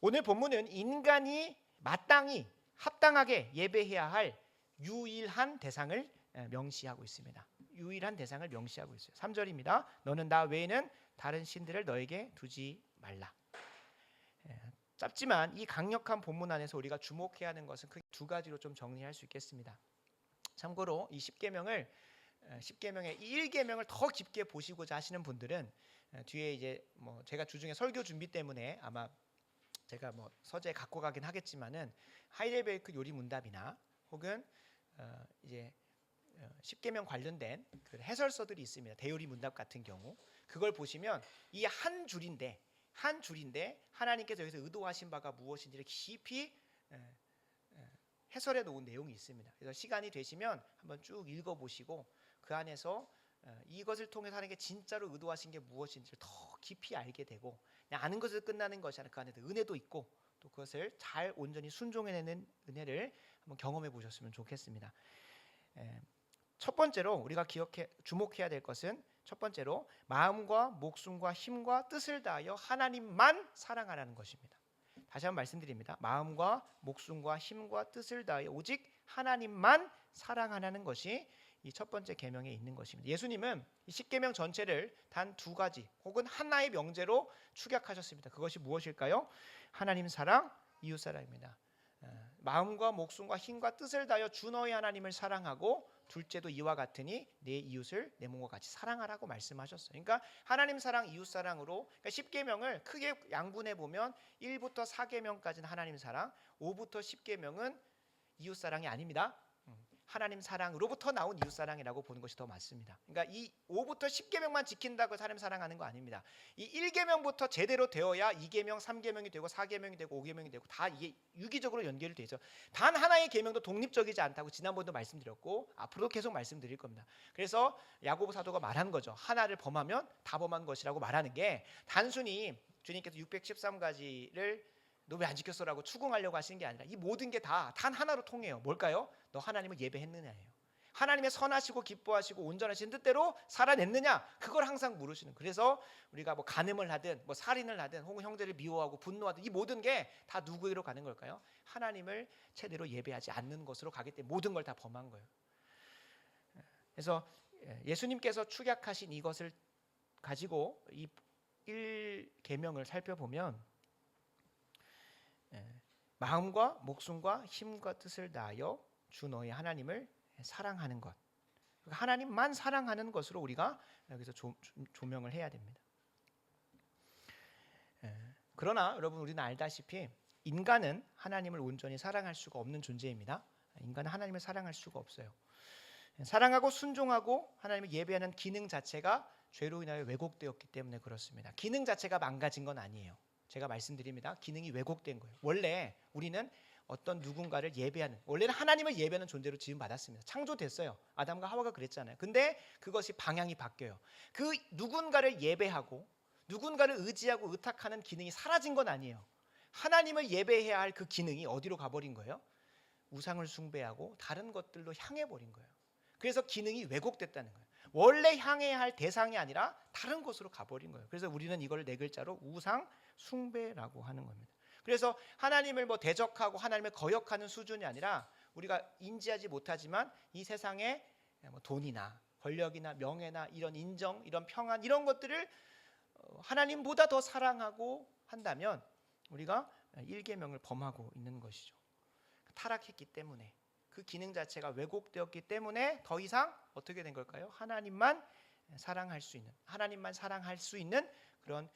오늘 본문은 인간이 마땅히 합당하게 예배해야 할 유일한 대상을 명시하고 있습니다. 유일한 대상을 명시하고 있어요. 3절입니다. 너는 나 외에는 다른 신들을 너에게 두지 말라. 짧지만 이 강력한 본문 안에서 우리가 주목해야 하는 것은 크게 두 가지로 좀 정리할 수 있겠습니다. 참고로 이 10계명의 이 1계명을 더 깊게 보시고자 하시는 분들은 뒤에 이제 뭐 제가 주중에 설교 준비 때문에 아마 제가 뭐 서재 갖고 가긴 하겠지만은 하이델베르크 요리 문답이나 혹은 이제 10계명 관련된 그 해설서들이 있습니다. 대요리 문답 같은 경우 그걸 보시면 이 한 줄인데 하나님께서 여기서 의도하신 바가 무엇인지를 깊이 해설해 놓은 내용이 있습니다. 그래서 시간이 되시면 한번 쭉 읽어보시고 그 안에서 이것을 통해서 하나님께 진짜로 의도하신 게 무엇인지를 더 깊이 알게 되고, 그냥 아는 것에서 끝나는 것이 아니라 그 안에 은혜도 있고 또 그것을 잘 온전히 순종해내는 은혜를 한번 경험해 보셨으면 좋겠습니다. 첫 번째로 우리가 주목해야 될 것은, 첫 번째로 마음과 목숨과 힘과 뜻을 다하여 하나님만 사랑하라는 것입니다. 다시 한번 말씀드립니다. 마음과 목숨과 힘과 뜻을 다하여 오직 하나님만 사랑하라는 것이 이 첫 번째 계명에 있는 것입니다. 예수님은 이 십계명 전체를 단 두 가지 혹은 하나의 명제로 축약하셨습니다. 그것이 무엇일까요? 하나님 사랑, 이웃 사랑입니다. 마음과 목숨과 힘과 뜻을 다하여 주 너희 하나님을 사랑하고 둘째도 이와 같으니 내 이웃을 내 몸과 같이 사랑하라고 말씀하셨어요. 그러니까 하나님 사랑, 이웃 사랑으로 그러니까 10계명을 크게 양분해 보면 1부터 4계명까지는 하나님 사랑, 5부터 10계명은 이웃 사랑이 아닙니다. 하나님 사랑으로부터 나온 이웃 사랑이라고 보는 것이 더 맞습니다. 그러니까 이 5부터 10계명만 지킨다고 하나님 사랑하는 거 아닙니다. 이 1계명부터 제대로 되어야 2계명, 3계명이 되고 4계명이 되고 5계명이 되고 다 이게 유기적으로 연결이 되죠. 단 하나의 계명도 독립적이지 않다고 지난번도 말씀드렸고 앞으로도 계속 말씀드릴 겁니다. 그래서 야고보 사도가 말한 거죠. 하나를 범하면 다 범한 것이라고 말하는 게 단순히 주님께서 613가지를 너 왜 안 지켰어라고 추궁하려고 하시는 게 아니라 이 모든 게 다 단 하나로 통해요. 뭘까요? 너 하나님을 예배했느냐예요. 하나님의 선하시고 기뻐하시고 온전하신 뜻대로 살아냈느냐? 그걸 항상 물으시는. 그래서 우리가 뭐 간음을 하든 뭐 살인을 하든 혹은 형제를 미워하고 분노하든 이 모든 게 다 누구로 가는 걸까요? 하나님을 제대로 예배하지 않는 것으로 가기 때문에 모든 걸 다 범한 거예요. 그래서 예수님께서 축약하신 이것을 가지고 이 1계명을 살펴보면 마음과 목숨과 힘과 뜻을 다하여 주 너희 하나님을 사랑하는 것, 하나님만 사랑하는 것으로 우리가 여기서 조명을 해야 됩니다. 그러나 여러분 우리는 알다시피 인간은 하나님을 온전히 사랑할 수가 없는 존재입니다. 인간은 하나님을 사랑할 수가 없어요. 사랑하고 순종하고 하나님을 예배하는 기능 자체가 죄로 인하여 왜곡되었기 때문에 그렇습니다. 기능 자체가 망가진 건 아니에요. 제가 말씀드립니다. 기능이 왜곡된 거예요. 원래 우리는 어떤 누군가를 예배하는, 원래는 하나님을 예배하는 존재로 지음받았습니다. 창조됐어요. 아담과 하와가 그랬잖아요. 근데 그것이 방향이 바뀌어요. 그 누군가를 예배하고 누군가를 의지하고 의탁하는 기능이 사라진 건 아니에요. 하나님을 예배해야 할 그 기능이 어디로 가버린 거예요? 우상을 숭배하고 다른 것들로 향해 버린 거예요. 그래서 기능이 왜곡됐다는 거예요. 원래 향해야 할 대상이 아니라 다른 곳으로 가버린 거예요. 그래서 우리는 이걸 네 글자로 우상 숭배라고 하는 겁니다. 그래서 하나님을 뭐 대적하고 하나님을 거역하는 수준이 아니라 우리가 인지하지 못하지만 이 세상에 뭐 돈이나 권력이나 명예나 이런 인정, 이런 평안 이런 것들을 하나님보다 더 사랑하고 한다면 우리가 1계명을 범하고 있는 것이죠. 타락했기 때문에 그 기능 자체가 왜곡되었기 때문에 더 이상 어떻게 된 걸까요? 하나님만 사랑할 수 있는, 하나님만 사랑할 수 있는 그런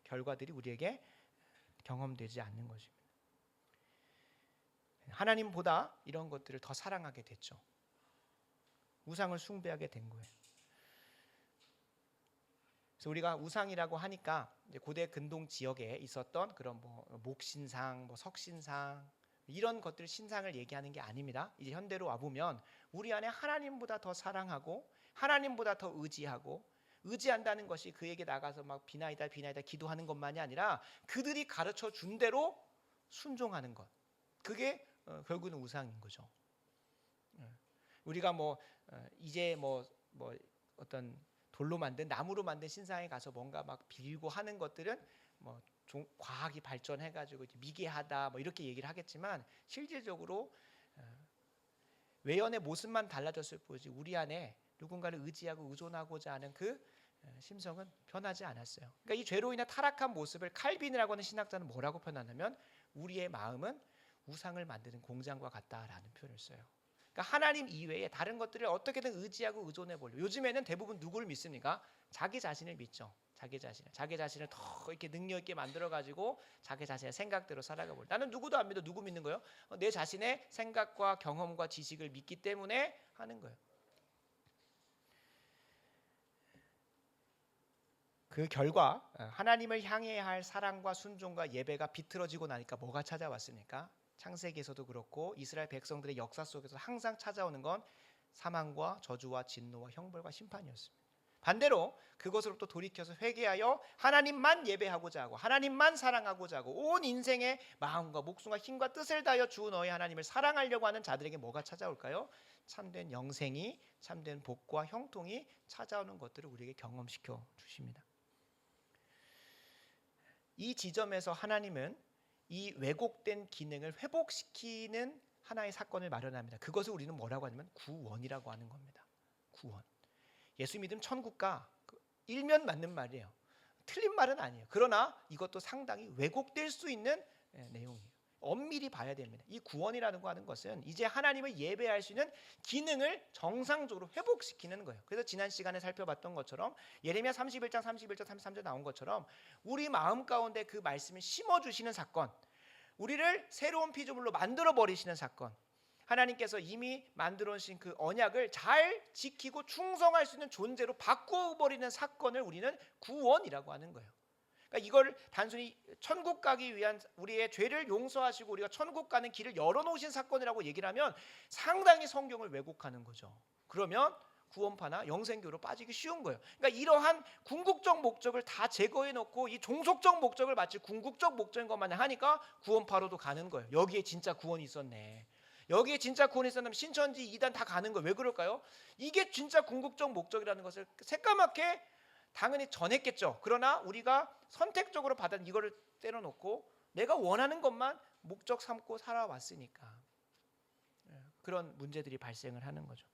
결과들이 우리에게 경험되지 않는 것입니다. 하나님보다 이런 것들을 더 사랑하게 됐죠. 우상을 숭배하게 된 거예요. 그래서 우리가 우상이라고 하니까 이제 고대 근동 지역에 있었던 그런 뭐 목신상, 뭐 석신상 이런 것들 신상을 얘기하는 게 아닙니다. 이제 현대로 와 보면 우리 안에 하나님보다 더 사랑하고 하나님보다 더 의지한다는 것이 그에게 나가서 막 비나이다 기도하는 것만이 아니라 그들이 가르쳐 준 대로 순종하는 것. 그게 결국은 우상인 거죠. 우리가 뭐 이제 뭐 어떤 돌로 만든 나무로 만든 신상에 가서 뭔가 막 빌고 하는 것들은 뭐 과학이 발전해가지고 미개하다 뭐 이렇게 얘기를 하겠지만 실질적으로 외연의 모습만 달라졌을 뿐이지 우리 안에 누군가를 의지하고 의존하고자 하는 그 심성은 변하지 않았어요. 그러니까 이 죄로 인해 타락한 모습을 칼빈이라고 하는 신학자는 뭐라고 표현하냐면 우리의 마음은 우상을 만드는 공장과 같다라는 표현을 써요. 그러니까 하나님 이외에 다른 것들을 어떻게든 의지하고 의존해 보려. 요즘에는 대부분 누구를 믿습니까? 자기 자신을 믿죠. 자기 자신을 더 이렇게 능력 있게 만들어 가지고 자기 자신의 생각대로 살아가 버려. 나는 누구도 안 믿어. 누구 믿는 거예요? 내 자신의 생각과 경험과 지식을 믿기 때문에 하는 거예요. 그 결과 하나님을 향해야 할 사랑과 순종과 예배가 비틀어지고 나니까 뭐가 찾아왔습니까? 창세기에서도 그렇고 이스라엘 백성들의 역사 속에서 항상 찾아오는 건 사망과 저주와 진노와 형벌과 심판이었습니다. 반대로 그것으로부터 돌이켜서 회개하여 하나님만 예배하고자 하고 하나님만 사랑하고자 하고 온 인생의 마음과 목숨과 힘과 뜻을 다하여 주 너희 하나님을 사랑하려고 하는 자들에게 뭐가 찾아올까요? 참된 영생이, 참된 복과 형통이 찾아오는 것들을 우리에게 경험시켜 주십니다. 이 지점에서 하나님은 이 왜곡된 기능을 회복시키는 하나의 사건을 마련합니다. 그것을 우리는 뭐라고 하냐면 구원이라고 하는 겁니다. 구원. 예수 믿음 천국과 일면 맞는 말이에요. 틀린 말은 아니에요. 그러나 이것도 상당히 왜곡될 수 있는 내용이에요. 엄밀히 봐야 됩니다. 이 구원이라는 거 하는 것은 이제 하나님을 예배할 수 있는 기능을 정상적으로 회복시키는 거예요. 그래서 지난 시간에 살펴봤던 것처럼 예레미야 31장 31절 33절 나온 것처럼 우리 마음 가운데 그 말씀을 심어주시는 사건, 우리를 새로운 피조물로 만들어 버리시는 사건, 하나님께서 이미 만들어 놓으신 그 언약을 잘 지키고 충성할 수 있는 존재로 바꿔버리는 사건을 우리는 구원이라고 하는 거예요. 그러니까 이걸 단순히 천국 가기 위한 우리의 죄를 용서하시고 우리가 천국 가는 길을 열어놓으신 사건이라고 얘기를 하면 상당히 성경을 왜곡하는 거죠. 그러면 구원파나 영생교로 빠지기 쉬운 거예요. 그러니까 이러한 궁극적 목적을 다 제거해놓고 이 종속적 목적을 마치 궁극적 목적인 것만 하니까 구원파로도 가는 거예요. 여기에 진짜 구원이 있었네. 여기에 진짜 구원이 있었다면 신천지 2단 다 가는 거예요. 왜 그럴까요? 이게 진짜 궁극적 목적이라는 것을 새까맣게 당연히 전했겠죠. 그러나 우리가 선택적으로 받은 이거를 때려놓고 내가 원하는 것만 목적 삼고 살아왔으니까 그런 문제들이 발생을 하는 거죠.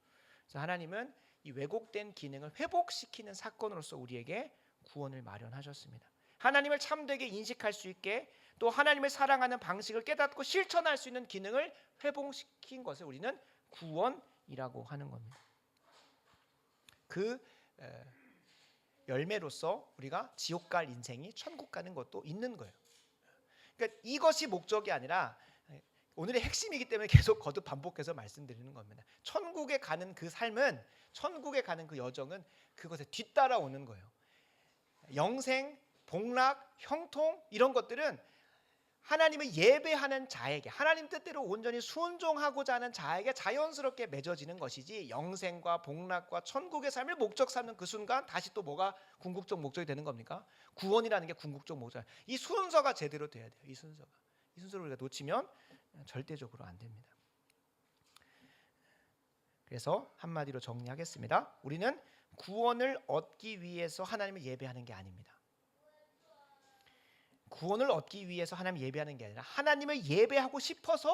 그래서 하나님은 이 왜곡된 기능을 회복시키는 사건으로서 우리에게 구원을 마련하셨습니다. 하나님을 참되게 인식할 수 있게 또 하나님을 사랑하는 방식을 깨닫고 실천할 수 있는 기능을 회복시킨 것을 우리는 구원이라고 하는 겁니다. 그 열매로서 우리가 지옥 갈 인생이 천국 가는 것도 있는 거예요. 그러니까 이것이 목적이 아니라 오늘의 핵심이기 때문에 계속 거듭 반복해서 말씀드리는 겁니다. 천국에 가는 그 삶은, 천국에 가는 그 여정은 그것에 뒤따라오는 거예요. 영생, 복락, 형통 이런 것들은 하나님을 예배하는 자에게, 하나님 뜻대로 온전히 순종하고자 하는 자에게 자연스럽게 맺어지는 것이지, 영생과 복락과 천국의 삶을 목적 삼는 그 순간 다시 또 뭐가 궁극적 목적이 되는 겁니까? 구원이라는 게 궁극적 목적. 이 순서가 제대로 돼야 돼요. 이 순서를 우리가 놓치면 절대적으로 안 됩니다. 그래서 한마디로 정리하겠습니다. 우리는 구원을 얻기 위해서 하나님을 예배하는 게 아닙니다. 구원을 얻기 위해서 하나님을 예배하는 게 아니라 하나님을 예배하고 싶어서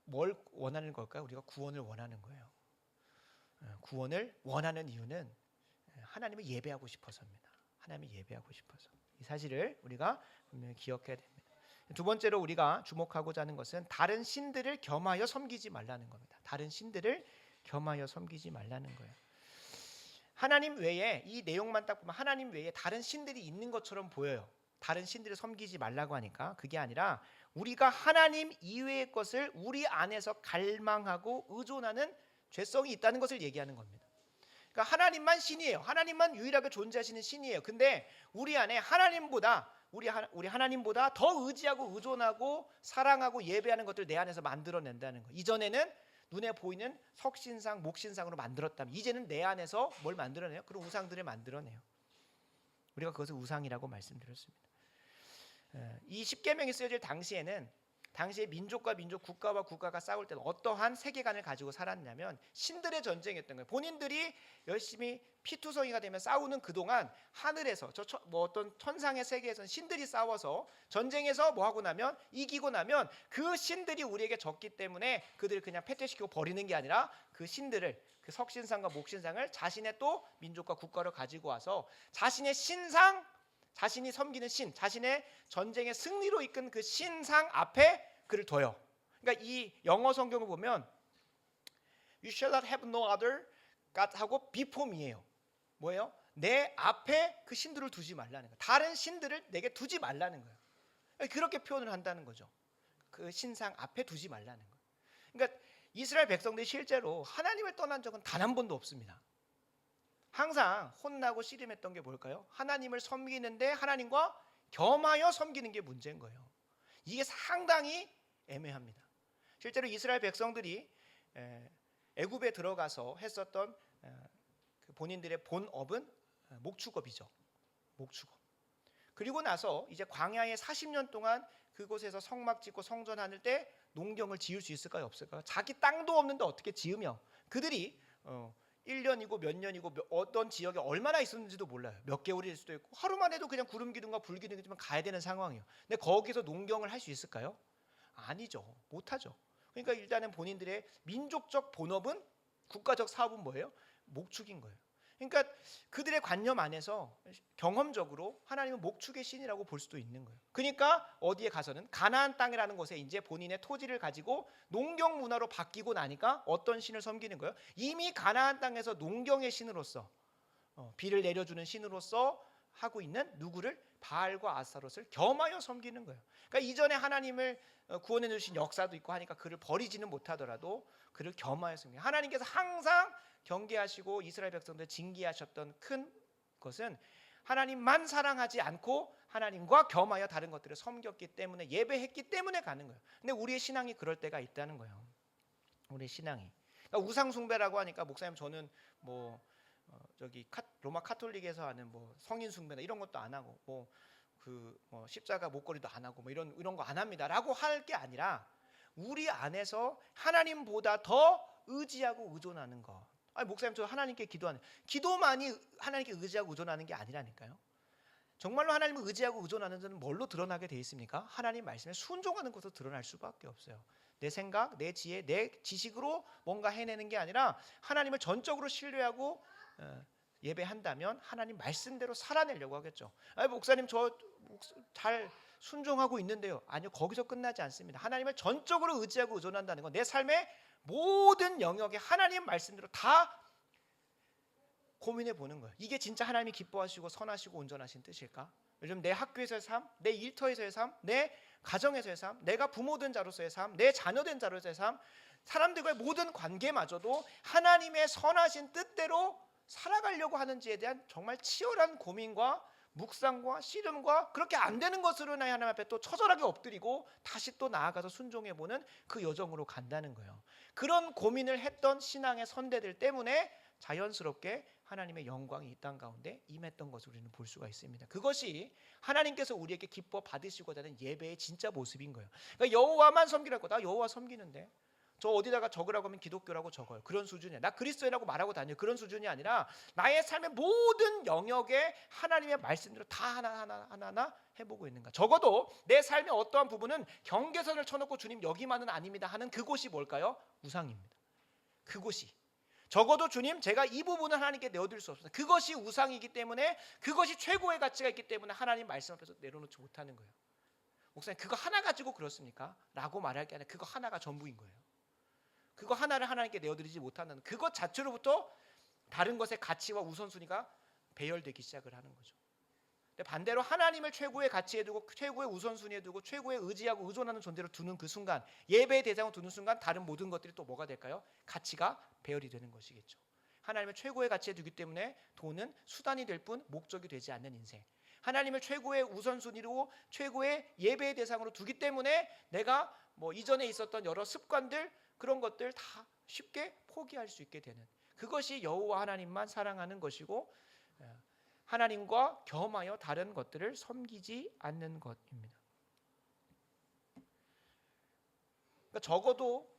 뭘 원하는 걸까요? 우리가 구원을 원하는 거예요. 구원을 원하는 이유는 하나님을 예배하고 싶어서입니다. 하나님을 예배하고 싶어서. 이 사실을 우리가 분명히 기억해야 됩니다. 두 번째로 우리가 주목하고자 하는 것은 다른 신들을 겸하여 섬기지 말라는 겁니다. 다른 신들을 겸하여 섬기지 말라는 거예요. 하나님 외에, 이 내용만 딱 보면 하나님 외에 다른 신들이 있는 것처럼 보여요. 다른 신들을 섬기지 말라고 하니까 그게 아니라 우리가 하나님 이외의 것을 우리 안에서 갈망하고 의존하는 죄성이 있다는 것을 얘기하는 겁니다. 그러니까 하나님만 신이에요. 하나님만 유일하게 존재하시는 신이에요. 근데 우리 안에 하나님보다 우리 하나님보다 더 의지하고 의존하고 사랑하고 예배하는 것들 내 안에서 만들어낸다는 거예요. 이전에는 눈에 보이는 석신상, 목신상으로 만들었다면 이제는 내 안에서 뭘 만들어내요? 그런 우상들을 만들어내요. 우리가 그것을 우상이라고 말씀드렸습니다. 이 십계명이 쓰여질 당시에는 당시에 민족과 민족, 국가와 국가가 싸울 때는 어떠한 세계관을 가지고 살았냐면 신들의 전쟁이었던 거예요. 본인들이 열심히 피투성이가 되면 싸우는 그동안 하늘에서 어떤 천상의 세계에서는 신들이 싸워서 전쟁에서 뭐 하고 나면 이기고 나면 그 신들이 우리에게 졌기 때문에 그들을 그냥 패퇴시키고 버리는 게 아니라 그 신들을, 그 석신상과 목신상을 자신의 또 민족과 국가로 가지고 와서 자신의 신상, 자신이 섬기는 신, 자신의 전쟁의 승리로 이끈 그 신상 앞에 그를 둬요. 그러니까 이 영어 성경을 보면 You shall not have no other God 하고 before me예요. 뭐예요? 내 앞에 그 신들을 두지 말라는 거예요. 다른 신들을 내게 두지 말라는 거예요. 그렇게 표현을 한다는 거죠. 그 신상 앞에 두지 말라는 거예요. 그러니까 이스라엘 백성들이 실제로 하나님을 떠난 적은 단 한 번도 없습니다. 항상 혼나고 씨름했던 게 뭘까요? 하나님을 섬기는데 하나님과 겸하여 섬기는 게 문제인 거예요. 이게 상당히 애매합니다. 실제로 이스라엘 백성들이 애굽에 들어가서 했었던 본인들의 본업은 목축업이죠. 목축업. 그리고 나서 이제 광야에 40년 동안 그곳에서 성막 짓고 성전 하늘 때 농경을 지을 수 있을까요? 없을까요? 자기 땅도 없는데 어떻게 지으며 그들이 1년이고 몇 년이고 어떤 지역에 얼마나 있었는지도 몰라요. 몇 개월일 수도 있고 하루만 해도 그냥 구름 기둥과 불 기둥이지만 가야 되는 상황이에요. 근데 거기서 농경을 할 수 있을까요? 아니죠. 못하죠. 그러니까 일단은 본인들의 민족적 본업은 국가적 사업은 뭐예요? 목축인 거예요. 그러니까 그들의 관념 안에서 경험적으로 하나님은 목축의 신이라고 볼 수도 있는 거예요. 그러니까 어디에 가서는 가나안 땅이라는 곳에 이제 본인의 토지를 가지고 농경 문화로 바뀌고 나니까 어떤 신을 섬기는 거예요? 이미 가나안 땅에서 농경의 신으로서 비를 내려주는 신으로서 하고 있는 누구를? 바알과 아스타롯을 겸하여 섬기는 거예요. 그러니까 이전에 하나님을 구원해 주신 역사도 있고 하니까 그를 버리지는 못하더라도 그를 겸하여 섬기는, 하나님께서 항상 경계하시고 이스라엘 백성들 징계하셨던 큰 것은 하나님만 사랑하지 않고 하나님과 겸하여 다른 것들을 섬겼기 때문에, 예배했기 때문에 가는 거예요. 근데 우리의 신앙이 그럴 때가 있다는 거예요. 우리의 신앙이. 그러니까 우상 숭배라고 하니까 목사님 저는 뭐 저기 로마 카톨릭에서 하는 뭐 성인 숭배나 이런 것도 안 하고 뭐 십자가 목걸이도 안 하고 뭐 이런 거 안 합니다라고 할 게 아니라 우리 안에서 하나님보다 더 의지하고 의존하는 것. 아니 목사님 저 하나님께 기도만이 하나님께 의지하고 의존하는 게 아니라니까요. 정말로 하나님을 의지하고 의존하는 자는 뭘로 드러나게 돼 있습니까? 하나님 말씀에 순종하는 것으로 드러날 수밖에 없어요. 내 생각, 내 지혜, 내 지식으로 뭔가 해내는 게 아니라 하나님을 전적으로 신뢰하고 예배한다면 하나님 말씀대로 살아내려고 하겠죠. 아니 목사님 저 잘 순종하고 있는데요. 아니요, 거기서 끝나지 않습니다. 하나님을 전적으로 의지하고 의존한다는 건 내 삶의 모든 영역에 하나님 말씀대로 다 고민해 보는 거예요. 이게 진짜 하나님이 기뻐하시고 선하시고 온전하신 뜻일까? 요즘 내 학교에서의 삶, 내 일터에서의 삶, 내 가정에서의 삶, 내가 부모된 자로서의 삶, 내 자녀된 자로서의 삶, 사람들과의 모든 관계마저도 하나님의 선하신 뜻대로 살아가려고 하는지에 대한 정말 치열한 고민과 묵상과 씨름과, 그렇게 안 되는 것으로 하나님 앞에 또 처절하게 엎드리고 다시 또 나아가서 순종해보는 그 여정으로 간다는 거예요. 그런 고민을 했던 신앙의 선대들 때문에 자연스럽게 하나님의 영광이 이 땅 가운데 임했던 것을 우리는 볼 수가 있습니다. 그것이 하나님께서 우리에게 기뻐 받으시고자 하는 예배의 진짜 모습인 거예요. 그러니까 여호와만 섬기라고, 나 여호와 섬기는데 저 어디다가 적으라고 하면 기독교라고 적어요. 그런 수준이에요. 나 그리스도인이라고 말하고 다녀요. 그런 수준이 아니라 나의 삶의 모든 영역에 하나님의 말씀대로 다 하나하나 해보고 있는가. 적어도 내 삶의 어떠한 부분은 경계선을 쳐놓고 주님 여기만은 아닙니다 하는 그곳이 뭘까요? 우상입니다. 그곳이. 적어도 주님 제가 이 부분을 하나님께 내어드릴 수 없습니다. 그것이 우상이기 때문에, 그것이 최고의 가치가 있기 때문에 하나님 말씀 앞에서 내려놓지 못하는 거예요. 목사님 그거 하나 가지고 그렇습니까? 라고 말할 게 아니라 그거 하나가 전부인 거예요. 그거 하나를 하나님께 내어드리지 못하는 그것 자체로부터 다른 것의 가치와 우선순위가 배열되기 시작을 하는 거죠. 근데 반대로 하나님을 최고의 가치에 두고 최고의 우선순위에 두고 최고의 의지하고 의존하는 존재로 두는 그 순간, 예배의 대상으로 두는 순간 다른 모든 것들이 또 뭐가 될까요? 가치가 배열이 되는 것이겠죠. 하나님을 최고의 가치에 두기 때문에 돈은 수단이 될 뿐 목적이 되지 않는 인생, 하나님을 최고의 우선순위로 최고의 예배의 대상으로 두기 때문에 내가 뭐 이전에 있었던 여러 습관들, 그런 것들 다 쉽게 포기할 수 있게 되는, 그것이 여호와 하나님만 사랑하는 것이고 하나님과 겸하여 다른 것들을 섬기지 않는 것입니다. 그러니까 적어도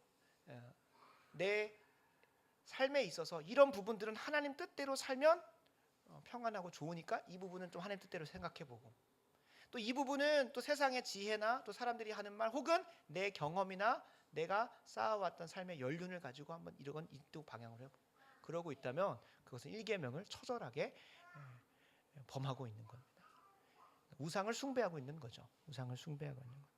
내 삶에 있어서 이런 부분들은 하나님 뜻대로 살면 평안하고 좋으니까 이 부분은 좀 하나님 뜻대로 생각해보고, 또 이 부분은 또 세상의 지혜나 또 사람들이 하는 말 혹은 내 경험이나 내가 쌓아왔던 삶의 연륜을 가지고 한번 이런 이쪽 방향으로 해보고, 그러고 있다면 그것은 일계명을 처절하게 범하고 있는 겁니다. 우상을 숭배하고 있는 거죠. 우상을 숭배하고 있는 겁니다.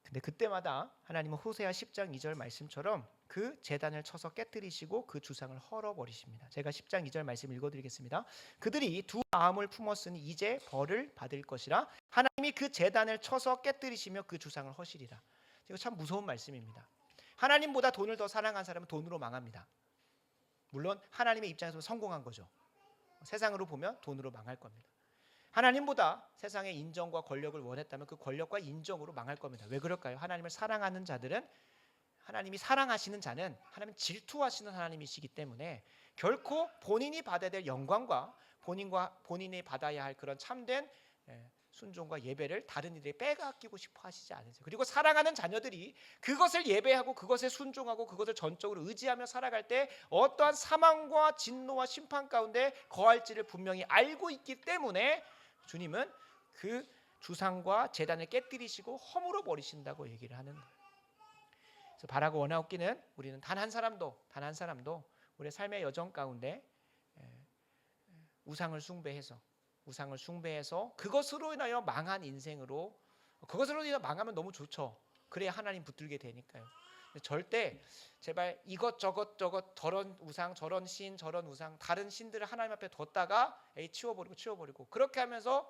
근데 그때마다 하나님은 호세아 10장 2절 말씀처럼 그 제단을 쳐서 깨뜨리시고 그 주상을 헐어버리십니다. 제가 10장 2절 말씀 읽어드리겠습니다. 그들이 두 마음을 품었으니 이제 벌을 받을 것이라. 하나님이 그 제단을 쳐서 깨뜨리시며 그 주상을 허시리라. 이거 참 무서운 말씀입니다. 하나님보다 돈을 더 사랑한 사람은 돈으로 망합니다. 물론 하나님의 입장에서 성공한 거죠. 세상으로 보면 돈으로 망할 겁니다. 하나님보다 세상의 인정과 권력을 원했다면 그 권력과 인정으로 망할 겁니다. 왜 그럴까요? 하나님을 사랑하는 자들은, 하나님이 사랑하시는 자는 하나님 질투하시는 하나님이시기 때문에 결코 본인이 받아야 될 영광과 본인이 받아야 할 그런 참된 순종과 예배를 다른 이들이 빼앗기고 싶어 하시지 않으세요. 그리고 사랑하는 자녀들이 그것을 예배하고 그것에 순종하고 그것을 전적으로 의지하며 살아갈 때 어떠한 사망과 진노와 심판 가운데 거할지를 분명히 알고 있기 때문에 주님은 그 주상과 제단을 깨뜨리시고 허물어 버리신다고 얘기를 하는 거예요. 그래서 바라고 원하옵기는 우리는 단 한 사람도 우리의 삶의 여정 가운데 우상을 숭배해서 그것으로 인하여 망한 인생으로, 그것으로 인하여 망하면 너무 좋죠. 그래야 하나님 붙들게 되니까요. 절대 제발 이것저것 저런 우상 저런 신 저런 우상 다른 신들을 하나님 앞에 뒀다가 치워버리고 그렇게 하면서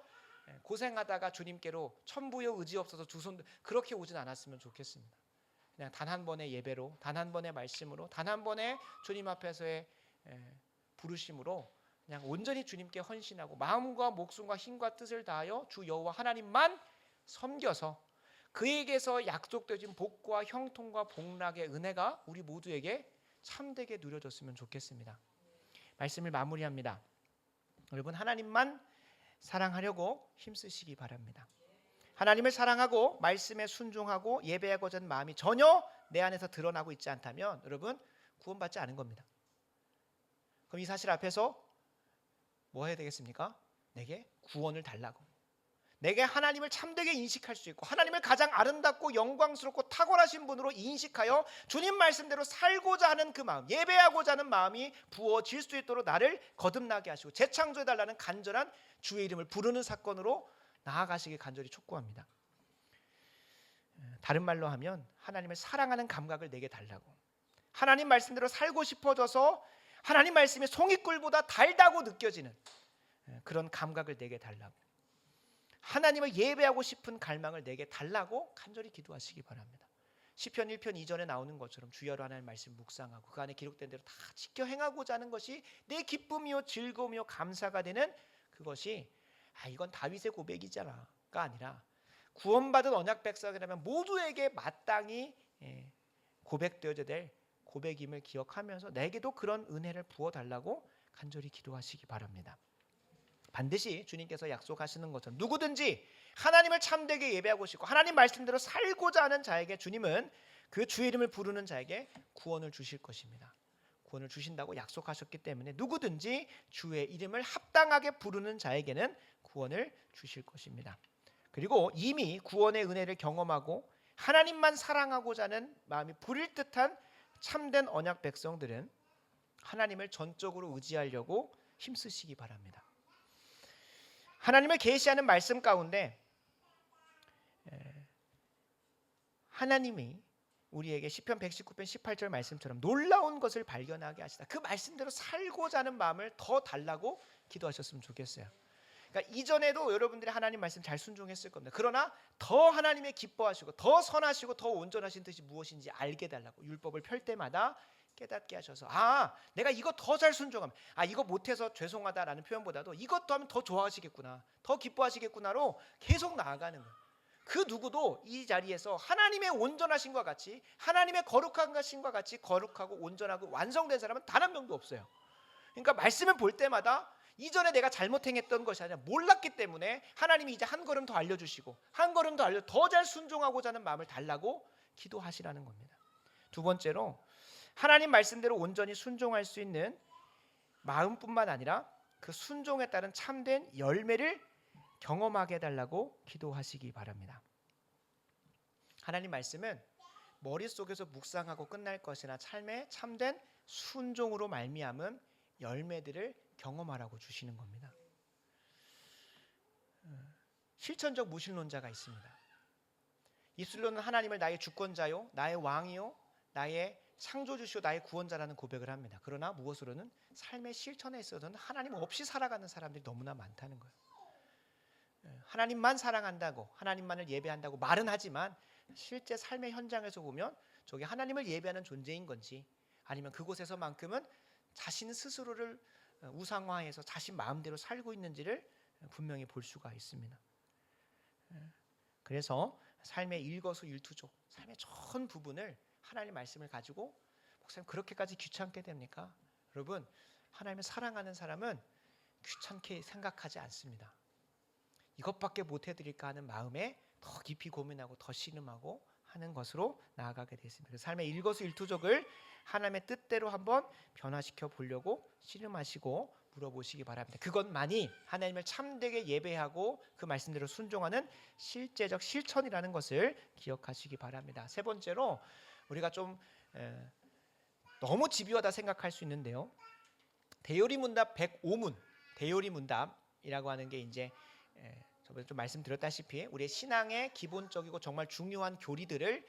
고생하다가 주님께로 천부여 의지 없어서 두 손 그렇게 오진 않았으면 좋겠습니다. 그냥 단 한 번의 예배로, 단 한 번의 말씀으로, 단 한 번의 주님 앞에서의 부르심으로 그냥 온전히 주님께 헌신하고 마음과 목숨과 힘과 뜻을 다하여 주 여호와 하나님만 섬겨서 그에게서 약속되어진 복과 형통과 복락의 은혜가 우리 모두에게 참되게 누려졌으면 좋겠습니다. 말씀을 마무리합니다. 여러분, 하나님만 사랑하려고 힘쓰시기 바랍니다. 하나님을 사랑하고 말씀에 순종하고 예배하고자 하는 마음이 전혀 내 안에서 드러나고 있지 않다면 여러분 구원받지 않은 겁니다. 그럼 이 사실 앞에서 뭐 해야 되겠습니까? 내게 구원을 달라고, 내게 하나님을 참되게 인식할 수 있고 하나님을 가장 아름답고 영광스럽고 탁월하신 분으로 인식하여 주님 말씀대로 살고자 하는 그 마음, 예배하고자 하는 마음이 부어질 수 있도록 나를 거듭나게 하시고 재창조해달라는 간절한 주의 이름을 부르는 사건으로 나아가시길 간절히 촉구합니다. 다른 말로 하면 하나님을 사랑하는 감각을 내게 달라고, 하나님 말씀대로 살고 싶어져서 하나님 말씀이 송이꿀보다 달다고 느껴지는 그런 감각을 내게 달라고, 하나님을 예배하고 싶은 갈망을 내게 달라고 간절히 기도하시기 바랍니다. 시편 1편 2절에 나오는 것처럼 주여로 하나님 말씀 묵상하고 그 안에 기록된 대로 다 지켜 행하고자 하는 것이 내 기쁨이요 즐거움이요 감사가 되는 그것이 이건 다윗의 고백이잖아가 아니라 구원받은 언약 백성이라면 모두에게 마땅히 고백되어야 될 고백임을 기억하면서 내게도 그런 은혜를 부어달라고 간절히 기도하시기 바랍니다. 반드시 주님께서 약속하시는 것처럼 누구든지 하나님을 참되게 예배하고 싶고 하나님 말씀대로 살고자 하는 자에게 주님은 그 주의 이름을 부르는 자에게 구원을 주실 것입니다. 구원을 주신다고 약속하셨기 때문에 누구든지 주의 이름을 합당하게 부르는 자에게는 구원을 주실 것입니다. 그리고 이미 구원의 은혜를 경험하고 하나님만 사랑하고자 하는 마음이 부릴 듯한 참된 언약 백성들은 하나님을 전적으로 의지하려고 힘쓰시기 바랍니다. 하나님을 계시하는 말씀 가운데 하나님이 우리에게 시편 119편 18절 말씀처럼 놀라운 것을 발견하게 하시다. 그 말씀대로 살고자 하는 마음을 더 달라고 기도하셨으면 좋겠어요. 그러니까 이전에도 여러분들이 하나님 말씀 잘 순종했을 겁니다. 그러나 더 하나님의 기뻐하시고 더 선하시고 더 온전하신 뜻이 무엇인지 알게 달라고 율법을 펼 때마다 깨닫게 하셔서 내가 이거 더 잘 순종하면 이거 못해서 죄송하다라는 표현보다도 이것도 하면 더 좋아하시겠구나, 더 기뻐하시겠구나로 계속 나아가는 거예요. 그 누구도 이 자리에서 하나님의 온전하신과 같이 하나님의 거룩한 것인과 같이 거룩하고 온전하고 완성된 사람은 단 한 명도 없어요. 그러니까 말씀을 볼 때마다 이전에 내가 잘못 행했던 것이 아니라 몰랐기 때문에 하나님이 이제 한 걸음 더 알려주시고 한 걸음 더 더 잘 순종하고자 하는 마음을 달라고 기도하시라는 겁니다. 두 번째로 하나님 말씀대로 온전히 순종할 수 있는 마음뿐만 아니라 그 순종에 따른 참된 열매를 경험하게 해달라고 기도하시기 바랍니다. 하나님 말씀은 머릿속에서 묵상하고 끝날 것이나 삶의 참된 순종으로 말미암은 열매들을 경험하라고 주시는 겁니다. 실천적 무신론자가 있습니다. 입술로는 하나님을 나의 주권자요, 나의 왕이요, 나의 창조주시오, 나의 구원자라는 고백을 합니다. 그러나 무엇으로는 삶의 실천에 있어서는 하나님 없이 살아가는 사람들이 너무나 많다는 거예요. 하나님만 사랑한다고 하나님만을 예배한다고 말은 하지만 실제 삶의 현장에서 보면 저게 하나님을 예배하는 존재인 건지 아니면 그곳에서만큼은 자신 스스로를 우상화해서 자신 마음대로 살고 있는지를 분명히 볼 수가 있습니다. 그래서 삶의 일거수일투족, 삶의 전 부분을 하나님의 말씀을 가지고 목사님 그렇게까지 귀찮게 됩니까? 여러분, 하나님을 사랑하는 사람은 귀찮게 생각하지 않습니다. 이것밖에 못해드릴까 하는 마음에 더 깊이 고민하고 더 신음하고 하는 것으로 나아가게 되었습니다. 삶의 일거수일투족을 하나님의 뜻대로 한번 변화시켜 보려고 신음하시고 물어보시기 바랍니다. 그것만이 하나님을 참되게 예배하고 그 말씀대로 순종하는 실제적 실천이라는 것을 기억하시기 바랍니다. 세 번째로 우리가 좀 너무 집요하다 생각할 수 있는데요. 대요리문답 105문, 대요리문답이라고 하는 게 이제 저번에 좀 말씀드렸다시피 우리의 신앙의 기본적이고 정말 중요한 교리들을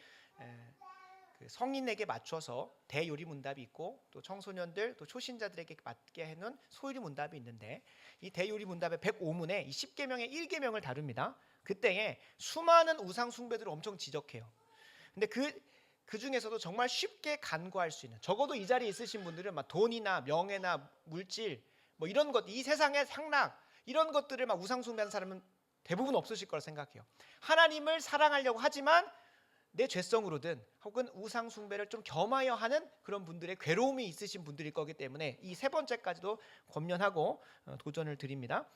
그 성인에게 맞춰서 대요리문답이 있고 또 청소년들 또 초신자들에게 맞게 해놓은 소요리문답이 있는데 이 대요리문답의 105문에 이 10계명의 1계명을 다룹니다. 그때에 수많은 우상 숭배들을 엄청 지적해요. 근데 그 중에서도 정말 쉽게 간과할 수 있는, 적어도 이 자리에 있으신 분들은 막 돈이나 명예나 물질 뭐 이런 것, 이 세상의 상락 이런 것들을 막 우상 숭배하는 사람은 대부분 없으실 거라 생각해요. 하나님을 사랑하려고 하지만 내 죄성으로든 혹은 우상 숭배를 좀 겸하여 하는 그런 분들의 괴로움이 있으신 분들일 거기 때문에 이 세 번째까지도 권면하고 도전을 드립니다.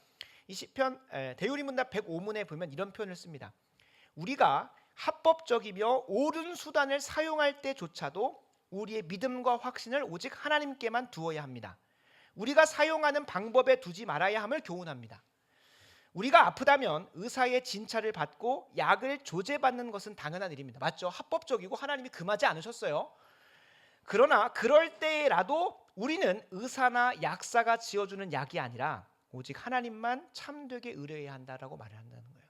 이 시편 대요리문답 105문에 보면 이런 표현을 씁니다. 우리가 합법적이며 옳은 수단을 사용할 때조차도 우리의 믿음과 확신을 오직 하나님께만 두어야 합니다. 우리가 사용하는 방법에 두지 말아야 함을 교훈합니다. 우리가 아프다면 의사의 진찰을 받고 약을 조제받는 것은 당연한 일입니다. 맞죠? 합법적이고 하나님이 금하지 않으셨어요. 그러나 그럴 때라도 우리는 의사나 약사가 지어주는 약이 아니라 오직 하나님만 참되게 의뢰해야 한다라고 말을 한다는 거예요.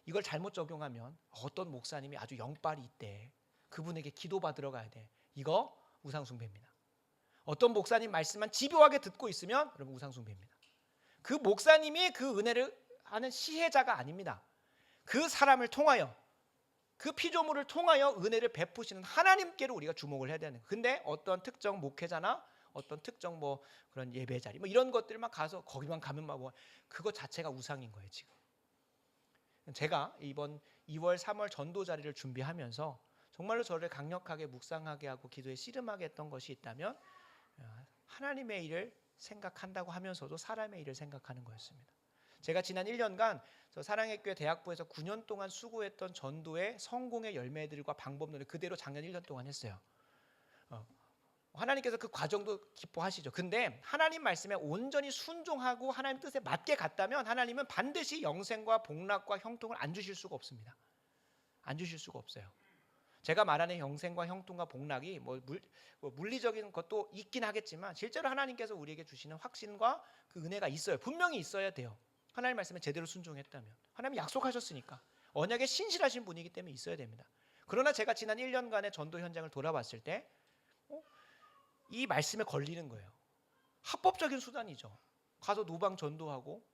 이걸 잘못 적용하면 어떤 목사님이 아주 영빨이 있대, 그분에게 기도받으러 가야 돼, 이거 우상숭배입니다. 어떤 목사님 말씀만 집요하게 듣고 있으면 여러분 우상숭배입니다. 그 목사님이 그 은혜를 하는 시혜자가 아닙니다. 그 사람을 통하여, 그 피조물을 통하여 은혜를 베푸시는 하나님께로 우리가 주목을 해야 되는 거예요. 근데 어떤 특정 목회자나 어떤 특정 뭐 그런 예배 자리 뭐 이런 것들만 가서 거기만 가면 막 뭐 그거 자체가 우상인 거예요. 지금 제가 이번 2월 3월 전도 자리를 준비하면서 정말로 저를 강력하게 묵상하게 하고 기도에 씨름하게 했던 것이 있다면 하나님의 일을 생각한다고 하면서도 사람의 일을 생각하는 거였습니다. 제가 지난 1년간 저 사랑의 교회 대학부에서 9년 동안 수고했던 전도의 성공의 열매들과 방법론을 그대로 작년 1년 동안 했어요. 하나님께서 그 과정도 기뻐하시죠. 근데 하나님 말씀에 온전히 순종하고 하나님 뜻에 맞게 갔다면 하나님은 반드시 영생과 복락과 형통을 안 주실 수가 없습니다. 안 주실 수가 없어요. 제가 말하는 영생과 형통과 복락이 물리적인 것도 있긴 하겠지만 실제로 하나님께서 우리에게 주시는 확신과 그 은혜가 있어요. 분명히 있어야 돼요. 하나님 말씀에 제대로 순종했다면. 하나님이 약속하셨으니까. 언약에 신실하신 분이기 때문에 있어야 됩니다. 그러나 제가 지난 1년간의 전도 현장을 돌아봤을 때 이 말씀에 걸리는 거예요. 합법적인 수단이죠. 가서 노방 전도하고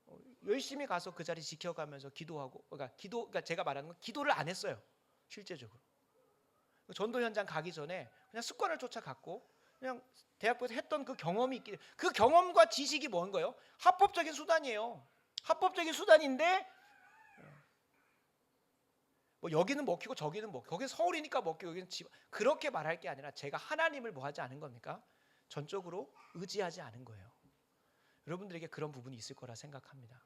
열심히 가서 그 자리 지켜가면서 기도하고, 그러니까 제가 말하는 건 기도를 안 했어요. 실제적으로. 전도 현장 가기 전에 그냥 습관을 쫓아갔고 그냥 대학부에서 했던 그 경험이 있기, 그 경험과 지식이 뭔 거예요? 합법적인 수단이에요. 합법적인 수단인데 뭐 여기는 먹히고 저기는 먹히고, 거기 서울이니까 먹히고 여기는 집, 그렇게 말할 게 아니라 제가 하나님을 뭐 하지 않은 겁니까? 전적으로 의지하지 않은 거예요. 여러분들에게 그런 부분이 있을 거라 생각합니다.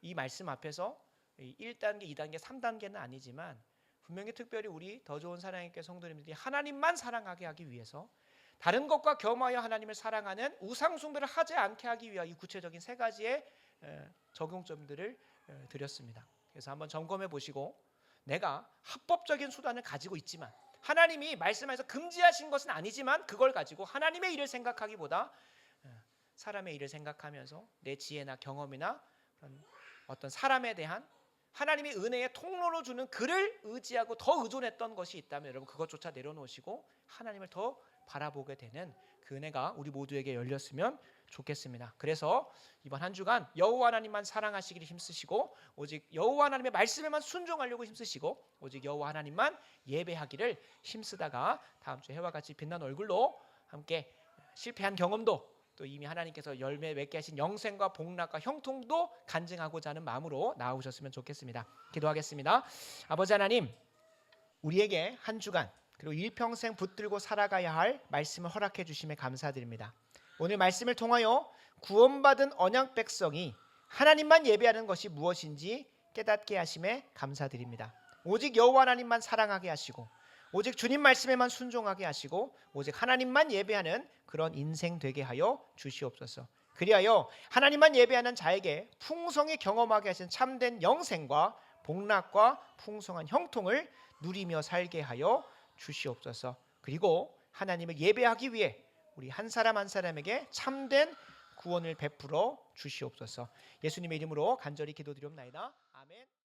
이 말씀 앞에서 1단계, 2단계, 3단계는 아니지만 분명히 특별히 우리 더 좋은 사랑의 교회 성도님들이 하나님만 사랑하게 하기 위해서 다른 것과 겸하여 하나님을 사랑하는 우상숭배를 하지 않게 하기 위한 이 구체적인 세 가지의 적용점들을 드렸습니다. 그래서 한번 점검해 보시고, 내가 합법적인 수단을 가지고 있지만 하나님이 말씀하셔서 금지하신 것은 아니지만 그걸 가지고 하나님의 일을 생각하기보다 사람의 일을 생각하면서 내 지혜나 경험이나 어떤 사람에 대한 하나님이 은혜의 통로로 주는 그를 의지하고 더 의존했던 것이 있다면 여러분 그것조차 내려놓으시고 하나님을 더 바라보게 되는 그 은혜가 우리 모두에게 열렸으면 좋겠습니다. 그래서 이번 한 주간 여호와 하나님만 사랑하시기를 힘쓰시고 오직 여호와 하나님의 말씀에만 순종하려고 힘쓰시고 오직 여호와 하나님만 예배하기를 힘쓰다가 다음 주 해와 같이 빛난 얼굴로 함께 실패한 경험도 또 이미 하나님께서 열매 맺게 하신 영생과 복락과 형통도 간증하고자 하는 마음으로 나아오셨으면 좋겠습니다. 기도하겠습니다. 아버지 하나님, 우리에게 한 주간 그리고 일평생 붙들고 살아가야 할 말씀을 허락해 주심에 감사드립니다. 오늘 말씀을 통하여 구원받은 언약 백성이 하나님만 예배하는 것이 무엇인지 깨닫게 하심에 감사드립니다. 오직 여호와 하나님만 사랑하게 하시고 오직 주님 말씀에만 순종하게 하시고 오직 하나님만 예배하는 그런 인생 되게 하여 주시옵소서. 그리하여 하나님만 예배하는 자에게 풍성히 경험하게 하신 참된 영생과 복락과 풍성한 형통을 누리며 살게 하여 주시옵소서. 그리고 하나님을 예배하기 위해 우리 한 사람 한 사람에게 참된 구원을 베풀어 주시옵소서. 예수님의 이름으로 간절히 기도드리옵나이다. 아멘.